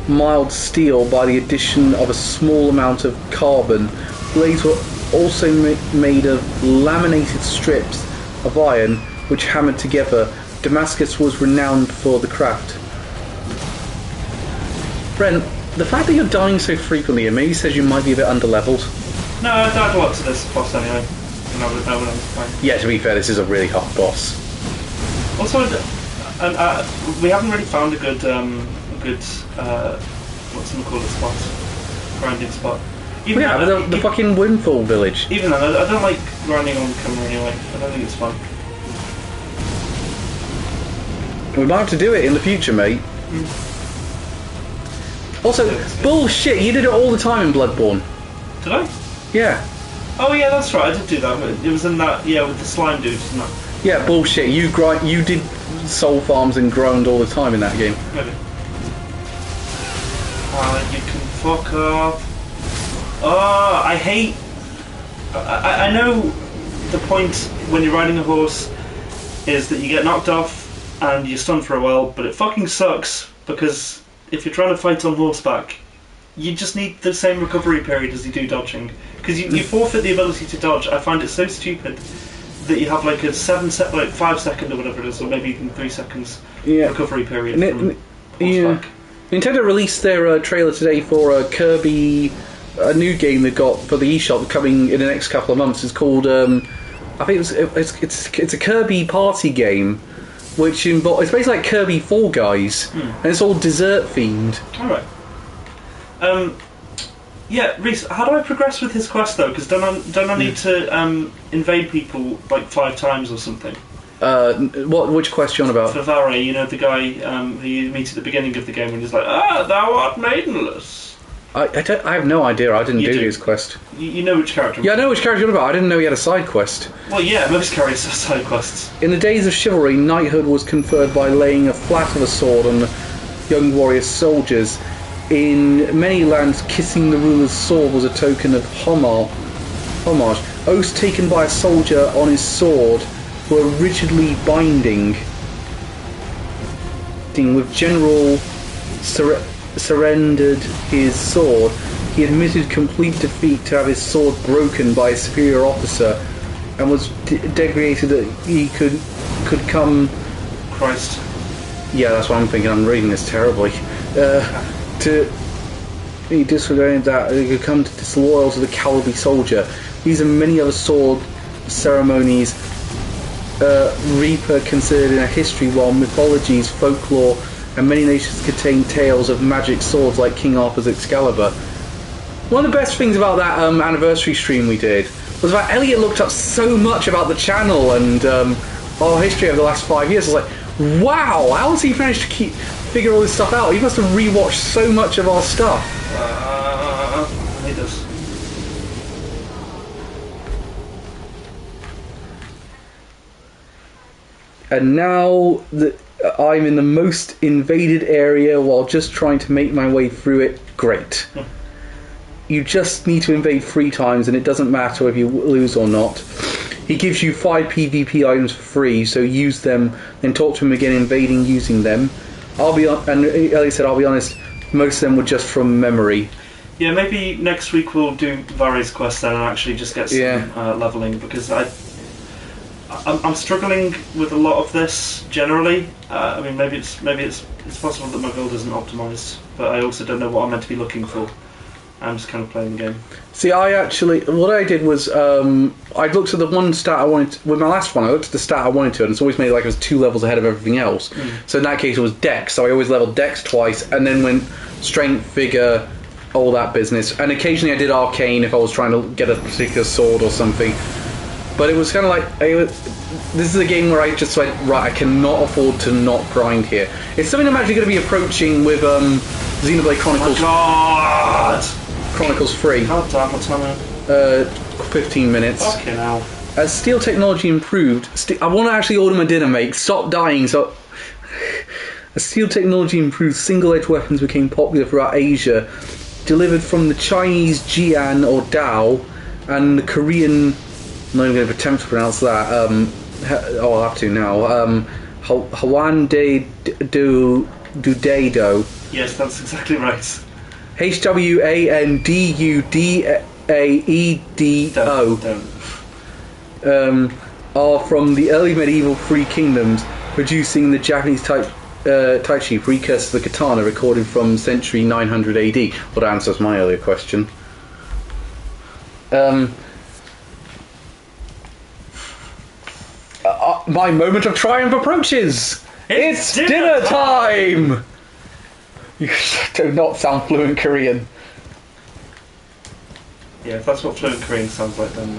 mild steel by the addition of a small amount of carbon. Blades were also made of laminated strips of iron which hammered together. Damascus was renowned for the craft. Brent, the fact that you're dying so frequently, it maybe says you might be a bit underleveled.
No, I died a lot to this boss anyway. When I was playing.
Yeah, to be fair, this is a really hard boss.
Also, we haven't really found a good what's it called, spot, grinding spot.
Even the fucking Windfall village.
Even then, I don't like grinding on camera anyway. I don't think it's fun.
We might have to do it in the future, mate. Also, bullshit, you did it all the time in Bloodborne.
Did I?
Yeah.
Oh yeah, that's right, I did do that. It was in that, with the slime dudes, isn't it?
Yeah, bullshit, you did soul farms and groaned all the time in that game.
Maybe. You can fuck off. Oh, I hate... I know the point when you're riding a horse is that you get knocked off and you're stunned for a while, but it fucking sucks because if you're trying to fight on horseback, you just need the same recovery period as you do dodging. Because you forfeit the ability to dodge. I find it so stupid that you have like a 5 second or whatever it is, or maybe even 3 seconds recovery period from horseback.
Nintendo released their trailer today for Kirby, a new game they got for the eShop coming in the next couple of months. It's called I think it's a Kirby party game, which it's basically like Kirby Fall Guys, and it's all dessert themed.
All right. Reese, how do I progress with his quest though? Because don't I need to invade people like 5 times or something?
Which quest you on about?
For Vare, the guy who you meet at the beginning of the game when he's like, thou art maidenless.
I have no idea. I didn't do his quest.
You know which character?
Yeah, I know which character you're on about. I didn't know he had a side quest.
Well, yeah, most characters have side quests.
In the days of chivalry, knighthood was conferred by laying a flat of a sword on the young warrior soldiers. In many lands, kissing the ruler's sword was a token of homage. Oaths taken by a soldier on his sword were rigidly binding. With General surrendered his sword, he admitted complete defeat to have his sword broken by a superior officer, and was degraded that he could come.
Christ.
Yeah, that's what I'm thinking. I'm reading this terribly. He disregarded that he could come disloyal to the cowardly soldier. These and many other sword ceremonies Reaper considered in a history, while mythologies, folklore, and many nations contain tales of magic swords like King Arthur's Excalibur. One of the best things about that anniversary stream we did was that Elliot looked up so much about the channel and our history over the last 5 years. I was like, wow, how has he managed to figure all this stuff out? He must have rewatched so much of our stuff.
He does.
And now I'm in the most invaded area while just trying to make my way through it. Great. you just need to invade 3 times, and it doesn't matter if you lose or not. He gives you 5 PvP items for free, so use them, then talk to him again, invading using them. And Ellie said, I'll be honest, most of them were just from memory.
Yeah, maybe next week we'll do Vari's quest then and actually just get some leveling, because I'm struggling with a lot of this generally. I mean, maybe it's possible that my build isn't optimised, but I also don't know what I'm meant to be looking for. I'm just kind of playing the game.
See, what I did was, I looked at the one stat I wanted to, with my last one, I looked at the stat I wanted to, and it's always made like it was 2 levels ahead of everything else. So in that case it was Dex, so I always leveled Dex twice, and then went Strength, Vigor, all that business. And occasionally I did Arcane if I was trying to get a particular sword or something. But it was kind of like, this is a game where I just went, right, I cannot afford to not grind here. It's something I'm actually going to be approaching with Xenoblade Chronicles.
Oh my God!
Chronicles 3.
God damn, what's time?
15 minutes.
Fucking hell.
As steel technology improved, I want to actually order my dinner, mate. Stop dying. So, as steel technology improved, single-edged weapons became popular throughout Asia, delivered from the Chinese Jian or Dao, and the Korean. I'm not even going to attempt to pronounce that. I'll have to now. Hwan de Dudado.
Yes, that's exactly right.
Hwandudaedo. Are from the early medieval 3 kingdoms, producing the Japanese Taichi, precursor to the katana, recorded from century 900 AD. What answers my earlier question. My moment of triumph approaches! It's dinner time! You do not sound fluent Korean.
Yeah, if that's what fluent Korean sounds like, then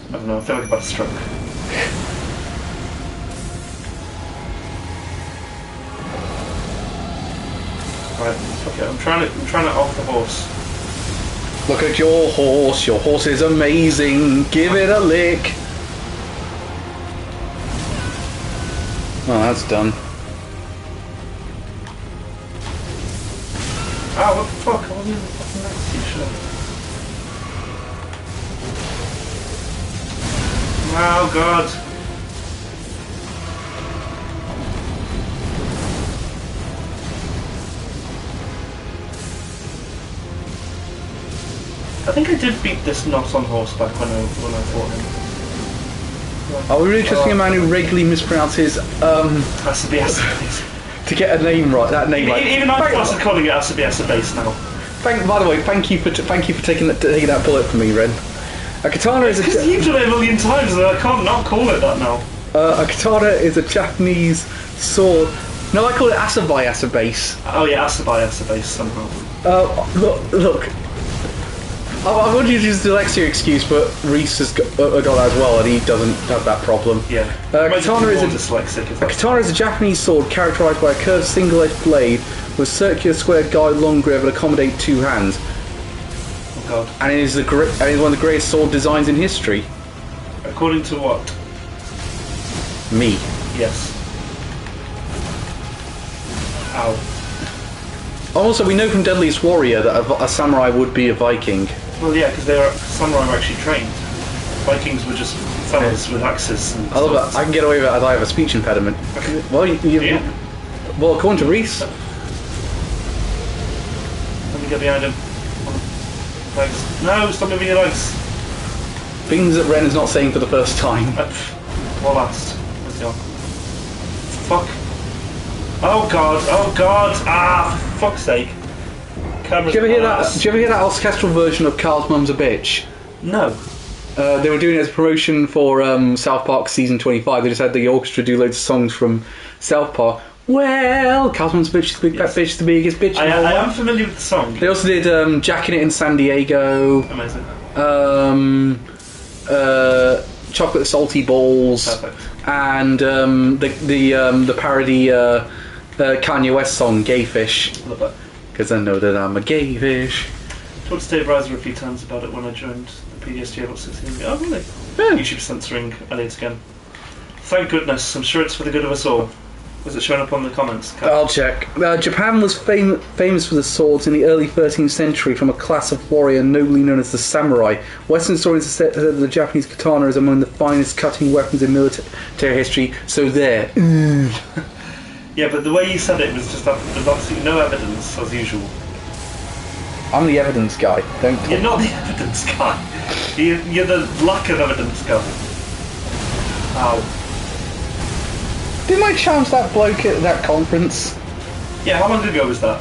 I don't know. I feel like about a stroke. Right, okay. I'm trying to off the horse.
Look at your horse. Your horse is amazing. Give it a lick. Oh, that's done.
Ah, what the fuck? I wasn't even fucking next to you, shit. Oh God. I think I did beat this not on horseback when I fought him.
Are we really trusting a man who regularly mispronounces
Asabi
to get a name right? That name right.
Even I started calling it Asabi base now.
By the way, thank you for taking that bullet from me, Ren. A katana is
because you've done it a million times, and I can't not call it that now.
A katana is a Japanese sword. No, I call it Asabi base.
Oh yeah, Asabi base somehow.
Look. I wanted to use the dyslexia excuse, but Reese has got that as well, and he doesn't have that problem.
Yeah.
Katana is
dyslexic.
A katana is a Japanese sword characterized by a curved single-edged blade with circular square guide, long grip, and accommodate 2 hands.
Oh God.
And it is one of the greatest sword designs in history.
According to what?
Me.
Yes. Ow.
Also, we know from Deadliest Warrior that a samurai would be a Viking.
Well, yeah, because samurai were actually trained. Vikings were just fellas with axes. And
I love that. I can get away with it as I have a speech impediment. Well, well, according to Reese.
Let me get behind him. Legs. No, stop moving your legs.
Things that Ren is not saying for the first time.
What last? Let's go. Fuck. Oh God! Oh God! Ah! For fuck's sake! Cameras.
Do you ever hear that orchestral version of Carl's Mum's a Bitch?
No.
They were doing it as a promotion for South Park season 25. They just had the orchestra do loads of songs from South Park. Well, Carl's Mum's a Bitch is the big fat bitch, is the biggest bitch.
I am familiar with the song.
They also did Jacking It in San Diego.
Amazing.
Chocolate Salty Balls.
Perfect.
And the parody Kanye West song Gay Fish.
Love that.
Because I know that I'm a gay fish.
I talked to Dave Reiser a few times about it when I joined the PDSG about 16 ago. Oh really?
Yeah.
YouTube censoring Elliot again. Thank goodness. I'm sure it's for the good of us all. Was it showing up on the comments?
I'll check. Japan was famous for the swords in the early 13th century from a class of warrior nobly known as the samurai. Western historians have said that the Japanese katana is among the finest cutting weapons in military history, so there.
Yeah, but the way you said it was just that there's absolutely no evidence, as usual.
I'm the evidence guy, don't talk.
You're not the evidence guy. You're the lack of evidence guy. Ow.
Didn't I challenge that bloke at that conference?
Yeah, how long ago was that?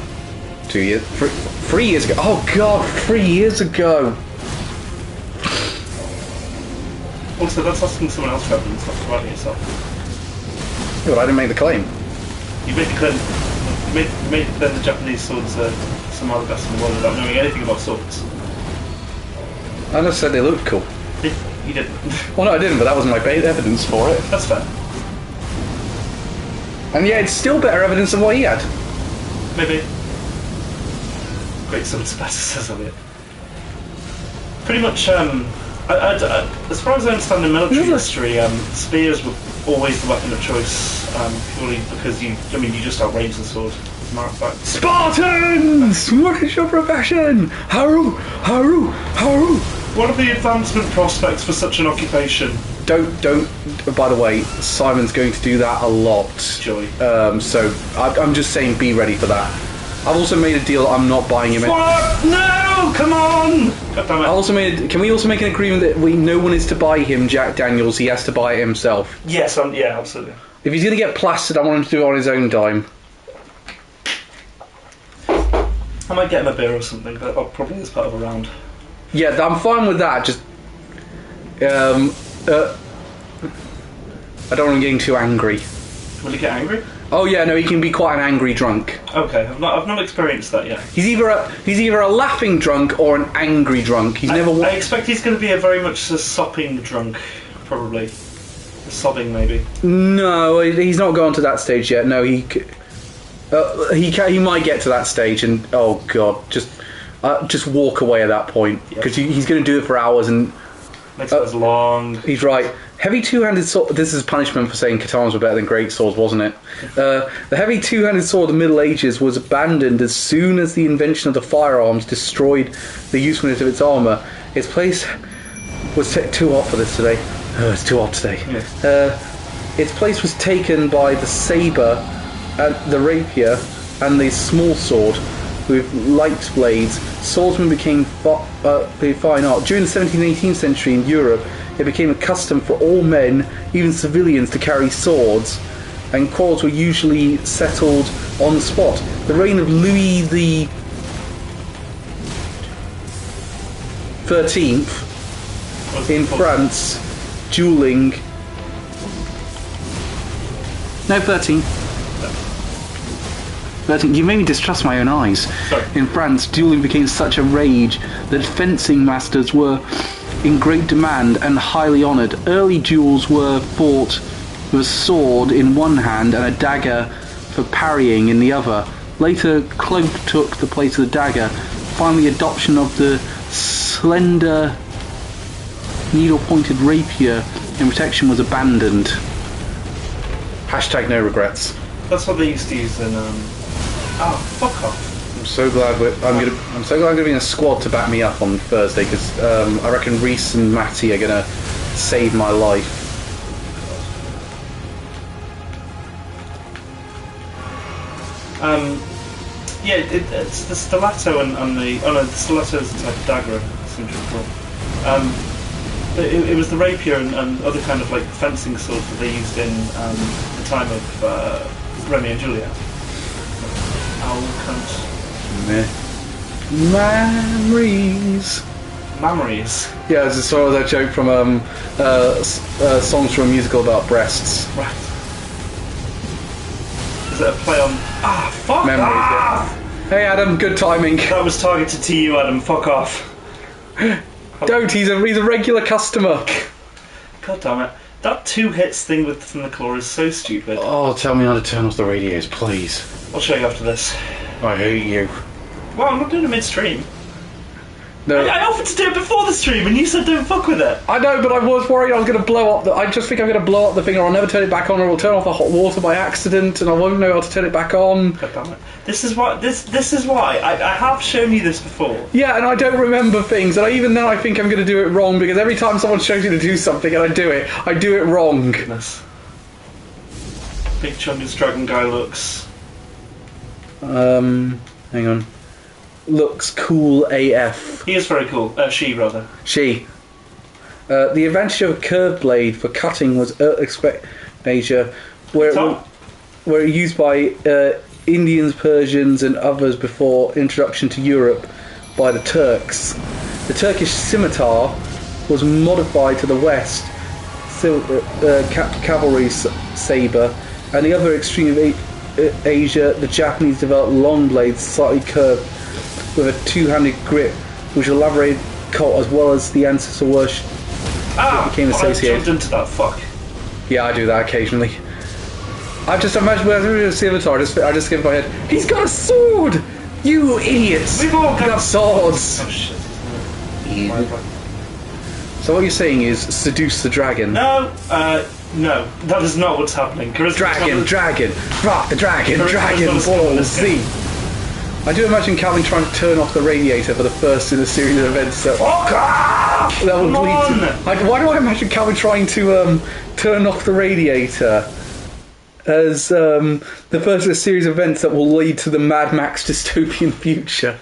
2 years? 3 years ago. Oh god, 3 years ago.
Also, that's asking someone else for evidence, not providing yourself.
Yeah, but I didn't make the claim.
You made the claim. You made the Japanese swords somehow the best in the world without knowing anything about swords.
I just said they looked cool.
You didn't.
Well, no, I didn't, but that wasn't my evidence for it.
That's fair.
And yeah, it's still better evidence than what he had.
Maybe. Great sword specialists of it. Pretty much, as far as I understand in military history, spears were always the weapon of choice, purely because you just outrange the sword. As a matter of fact.
Spartans! What is your profession? Haru! Haru! Haru!
What are the advancement prospects for such an occupation?
Don't. By the way, Simon's going to do that a lot.
Joy.
So I'm just saying, be ready for that. I've also made a deal. I'm not buying him.
What? No! Come on! God damn it.
I also made. Can we also make an agreement that no one is to buy him Jack Daniels? He has to buy it himself.
Yes. Yeah. Absolutely.
If he's going to get plastered, I want him to do it on his own dime.
I might get him a beer or something, but probably as part of a round.
Yeah, I'm fine with that. Just. I don't want him getting too angry.
Will he get angry?
Oh yeah, no, he can be quite an angry drunk.
Okay, I've not experienced that yet.
He's either a laughing drunk or an angry drunk. He's never.
I expect he's going to be a very much a sopping drunk, probably. Sobbing, maybe.
No, he's not gone to that stage yet. No, he might get to that stage, and oh god, just walk away at that point because he's going to do it for hours and.
Makes it as long.
He's right. Heavy two-handed sword. This is punishment for saying katanas were better than great swords, wasn't it? The heavy two-handed sword of the Middle Ages was abandoned as soon as the invention of the firearms destroyed the usefulness of its armour. Its place was too hot for this today. It's too hot today.
Yeah.
Its place was taken by the sabre, the rapier, and the small sword with light blades. Swordsmen became fine art. During the 17th and 18th century in Europe, it became a custom for all men, even civilians, to carry swords, and quarrels were usually settled on the spot. The reign of Louis the 13th in France, dueling. No, 13th. 13. You made me distrust my own eyes.
Sorry.
In France, dueling became such a rage that fencing masters were in great demand and highly honoured. Early duels were fought with a sword in one hand and a dagger for parrying in the other. Later, cloak took the place of the dagger. Finally, adoption of the slender, needle-pointed rapier in protection was abandoned. Hashtag no regrets.
That's what they used to use in. Oh, fuck off!
I'm so glad I'm so glad I'm gonna be in a squad to back me up on Thursday because I reckon Reese and Matty are gonna save my life.
Yeah, it's the stiletto and the the stiletto is a type of dagger. I seem to recall. It was the rapier and other kind of like fencing swords that they used in the time of Romeo and Juliet. Owl cunt.
Memories.
Memories.
Yeah, it's sort of that joke from songs from a musical about breasts.
Right. Is it a play on? Fuck
Memories.
off!
Yeah. Hey Adam, good timing.
That was targeted to you, Adam. Fuck off.
Don't. He's a regular customer.
God damn it. That 2 hits thing from the claw is so stupid.
Oh, tell me how to turn off the radios, please.
I'll show you after this.
I hate you.
Well, I'm not doing it midstream.
No.
I offered to do it before the stream, and you said don't fuck with it.
I know, but I was worried I was going to blow up. I just think I'm going to blow up the thing, or I'll never turn it back on, or it'll turn off the hot water by accident, and I won't know how to turn it back on.
God damn it! This is why I have shown you this before.
Yeah, and I don't remember things, and even then I think I'm going to do it wrong, because every time someone shows me to do something and I do it wrong.
Goodness. Big chungus dragon guy looks.
Hang on. Looks cool AF.
He is very cool. She, rather.
She. The advantage of a curved blade for cutting was Asia, where used by Indians, Persians, and others before introduction to Europe by the Turks. The Turkish scimitar was modified to the west, cavalry saber, and the other extreme of Asia, the Japanese developed long blades, slightly curved, with a two-handed grip, which elaborated cult as well as the ancestor worship became associated.
I jumped into that, fuck.
Yeah, I do that occasionally. I just imagine when I read a scimitar, I just give my head, he's got a sword! You idiots!
We've all
got swords!
Oh shit.
So what you're saying is seduce the dragon?
No, no, that is not what's happening.
Dragon! Rock the dragon! Dragon Ball Z! I do imagine Calvin trying to turn off the radiator for the first in a series of events that would lead to... Why do I imagine Calvin trying to turn off the radiator as the first in a series of events that will lead to the Mad Max dystopian future?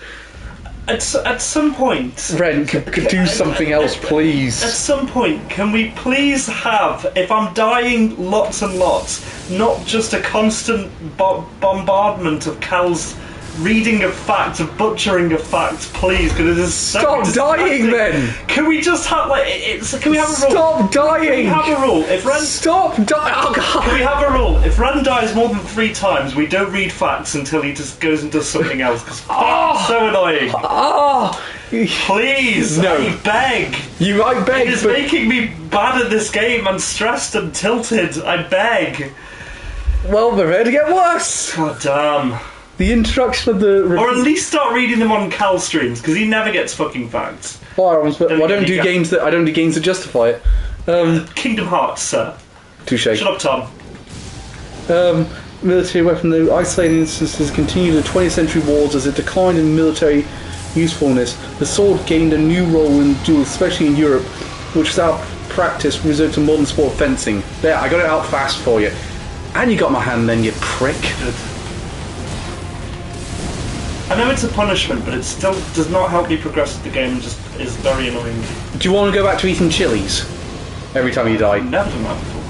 At some point...
Ren, could do something else, please.
At some point, can we please have, if I'm dying lots and lots, not just a constant bombardment of Cal's reading of facts, of butchering of facts, please, because it is so
Stop dying, then!
Can we just have, can we have a rule?
Stop dying!
Can we have a rule? If Ren...
Stop dying! Oh, God!
Can we have a rule? If Ren dies more than 3 times, we don't read facts until he just goes and does something else, because it's so annoying. Please,
no.
I beg.
You might beg,
It is making me bad at this game and stressed and tilted. I beg.
Well, they're ready to get worse!
God damn.
The introduction of the...
Or at least start reading them on Cal streams, because he never gets fucking facts.
Firearms, but I don't do games that justify it.
Kingdom Hearts, sir.
Touche.
Shut up, Tom.
Military weapon, the isolated instances continued in the 20th century wars as it declined in military usefulness. The sword gained a new role in duels, especially in Europe, which without practice resorted to modern sport fencing. There, I got it out fast for you. And you got my hand then, you prick.
Good. I know it's a punishment, but it still does not help me progress with the game and just is very annoying.
Do you want to go back to eating chilies every time you die?
I've never done that before.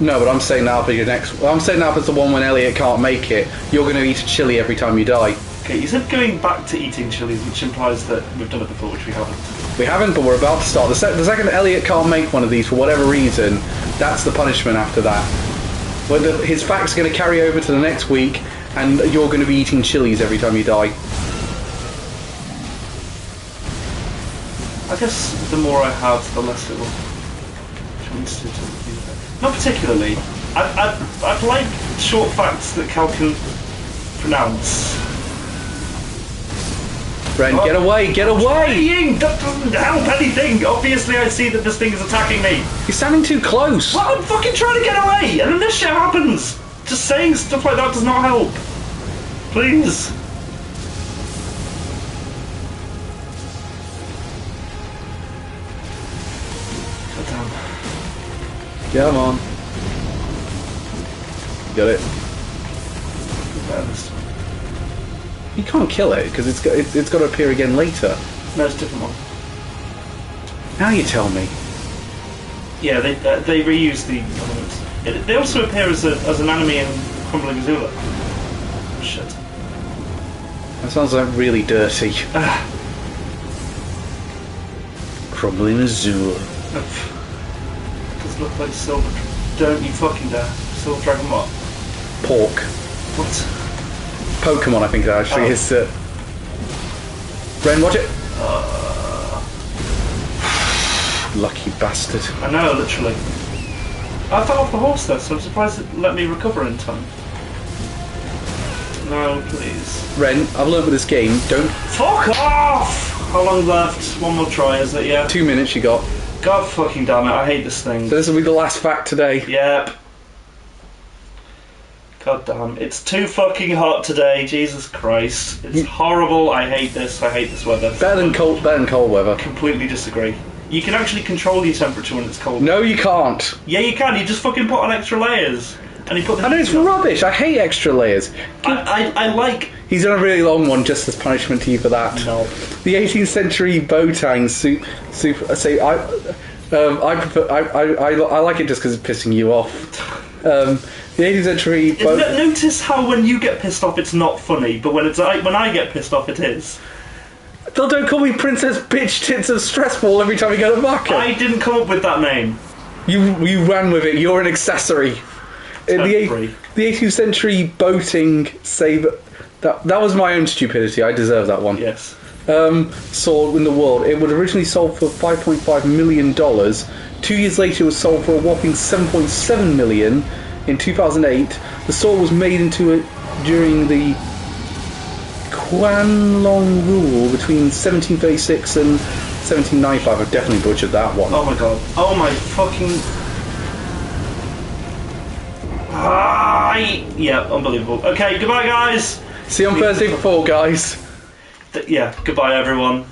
No, but I'm saying now for your next... I'm saying now for the one when Elliot can't make it, you're going to eat a chili every time you die.
Okay, you said going back to eating chilies, which implies that we've done it before, which we haven't.
We haven't, but we're about to start. The second Elliot can't make one of these for whatever reason, that's the punishment after that. His facts are going to carry over to the next week, and you're going to be eating chilies every time you die.
I guess the more I have, the less it will. Not particularly. I'd like short facts that Cal can pronounce.
Ren, get away! Get away!
That doesn't help anything! Obviously I see that this thing is attacking me.
You're standing too close!
Well, I'm fucking trying to get away! And then this shit happens! Just saying stuff like that does not help. Please. God damn.
Come on. Got it. You can't kill it because it's got to appear again later.
No, it's a different one.
Now you tell me.
Yeah, they reuse the elements. They also appear as an enemy in Crumbling Azula. Shit.
That sounds like really dirty. Crumbling Azula.
It does look like silver. Don't you fucking dare. Silver Dragon what?
Pork.
What?
Pokemon, I think that actually is. Ren, watch it. Lucky bastard.
I know, literally. I fell off the horse though, so I'm surprised it let me recover in time. No, please.
Ren, I've learned with this game, don't...
Fuck off! How long left? One more try, is it? Yeah.
2 minutes you got.
God fucking damn it! I hate this thing.
So this will be the last fact today.
Yep. God damn, it's too fucking hot today. Jesus Christ, it's horrible. I hate this. I hate this weather.
Better than cold weather.
Completely disagree. You can actually control your temperature when it's cold.
No, you can't.
Yeah, you can. You just fucking put on extra layers, and you put.
I know it's rubbish. I hate extra layers.
I like.
He's done a really long one just as punishment to you for that.
No.
The 18th century Botang I prefer. I like it just because it's pissing you off. The 18th century.
Notice how when you get pissed off, it's not funny, but when I get pissed off, it is.
Don't call me Princess Bitch Tits of Stressball every time you go to market.
I didn't come up with that name.
You ran with it. You're an accessory. The 18th century boating saber. That was my own stupidity. I deserve that one.
Yes.
Sold in the world. It was originally sold for $5.5 million. 2 years later, it was sold for a whopping $7.7 million. In 2008, the sword was made into it during the Qianlong rule between 1736 and 1795. I've definitely butchered that one.
Oh my god. Oh my fucking. Yeah, unbelievable. Okay, goodbye, guys.
See you on Thursday for 4, guys.
Yeah, goodbye, everyone.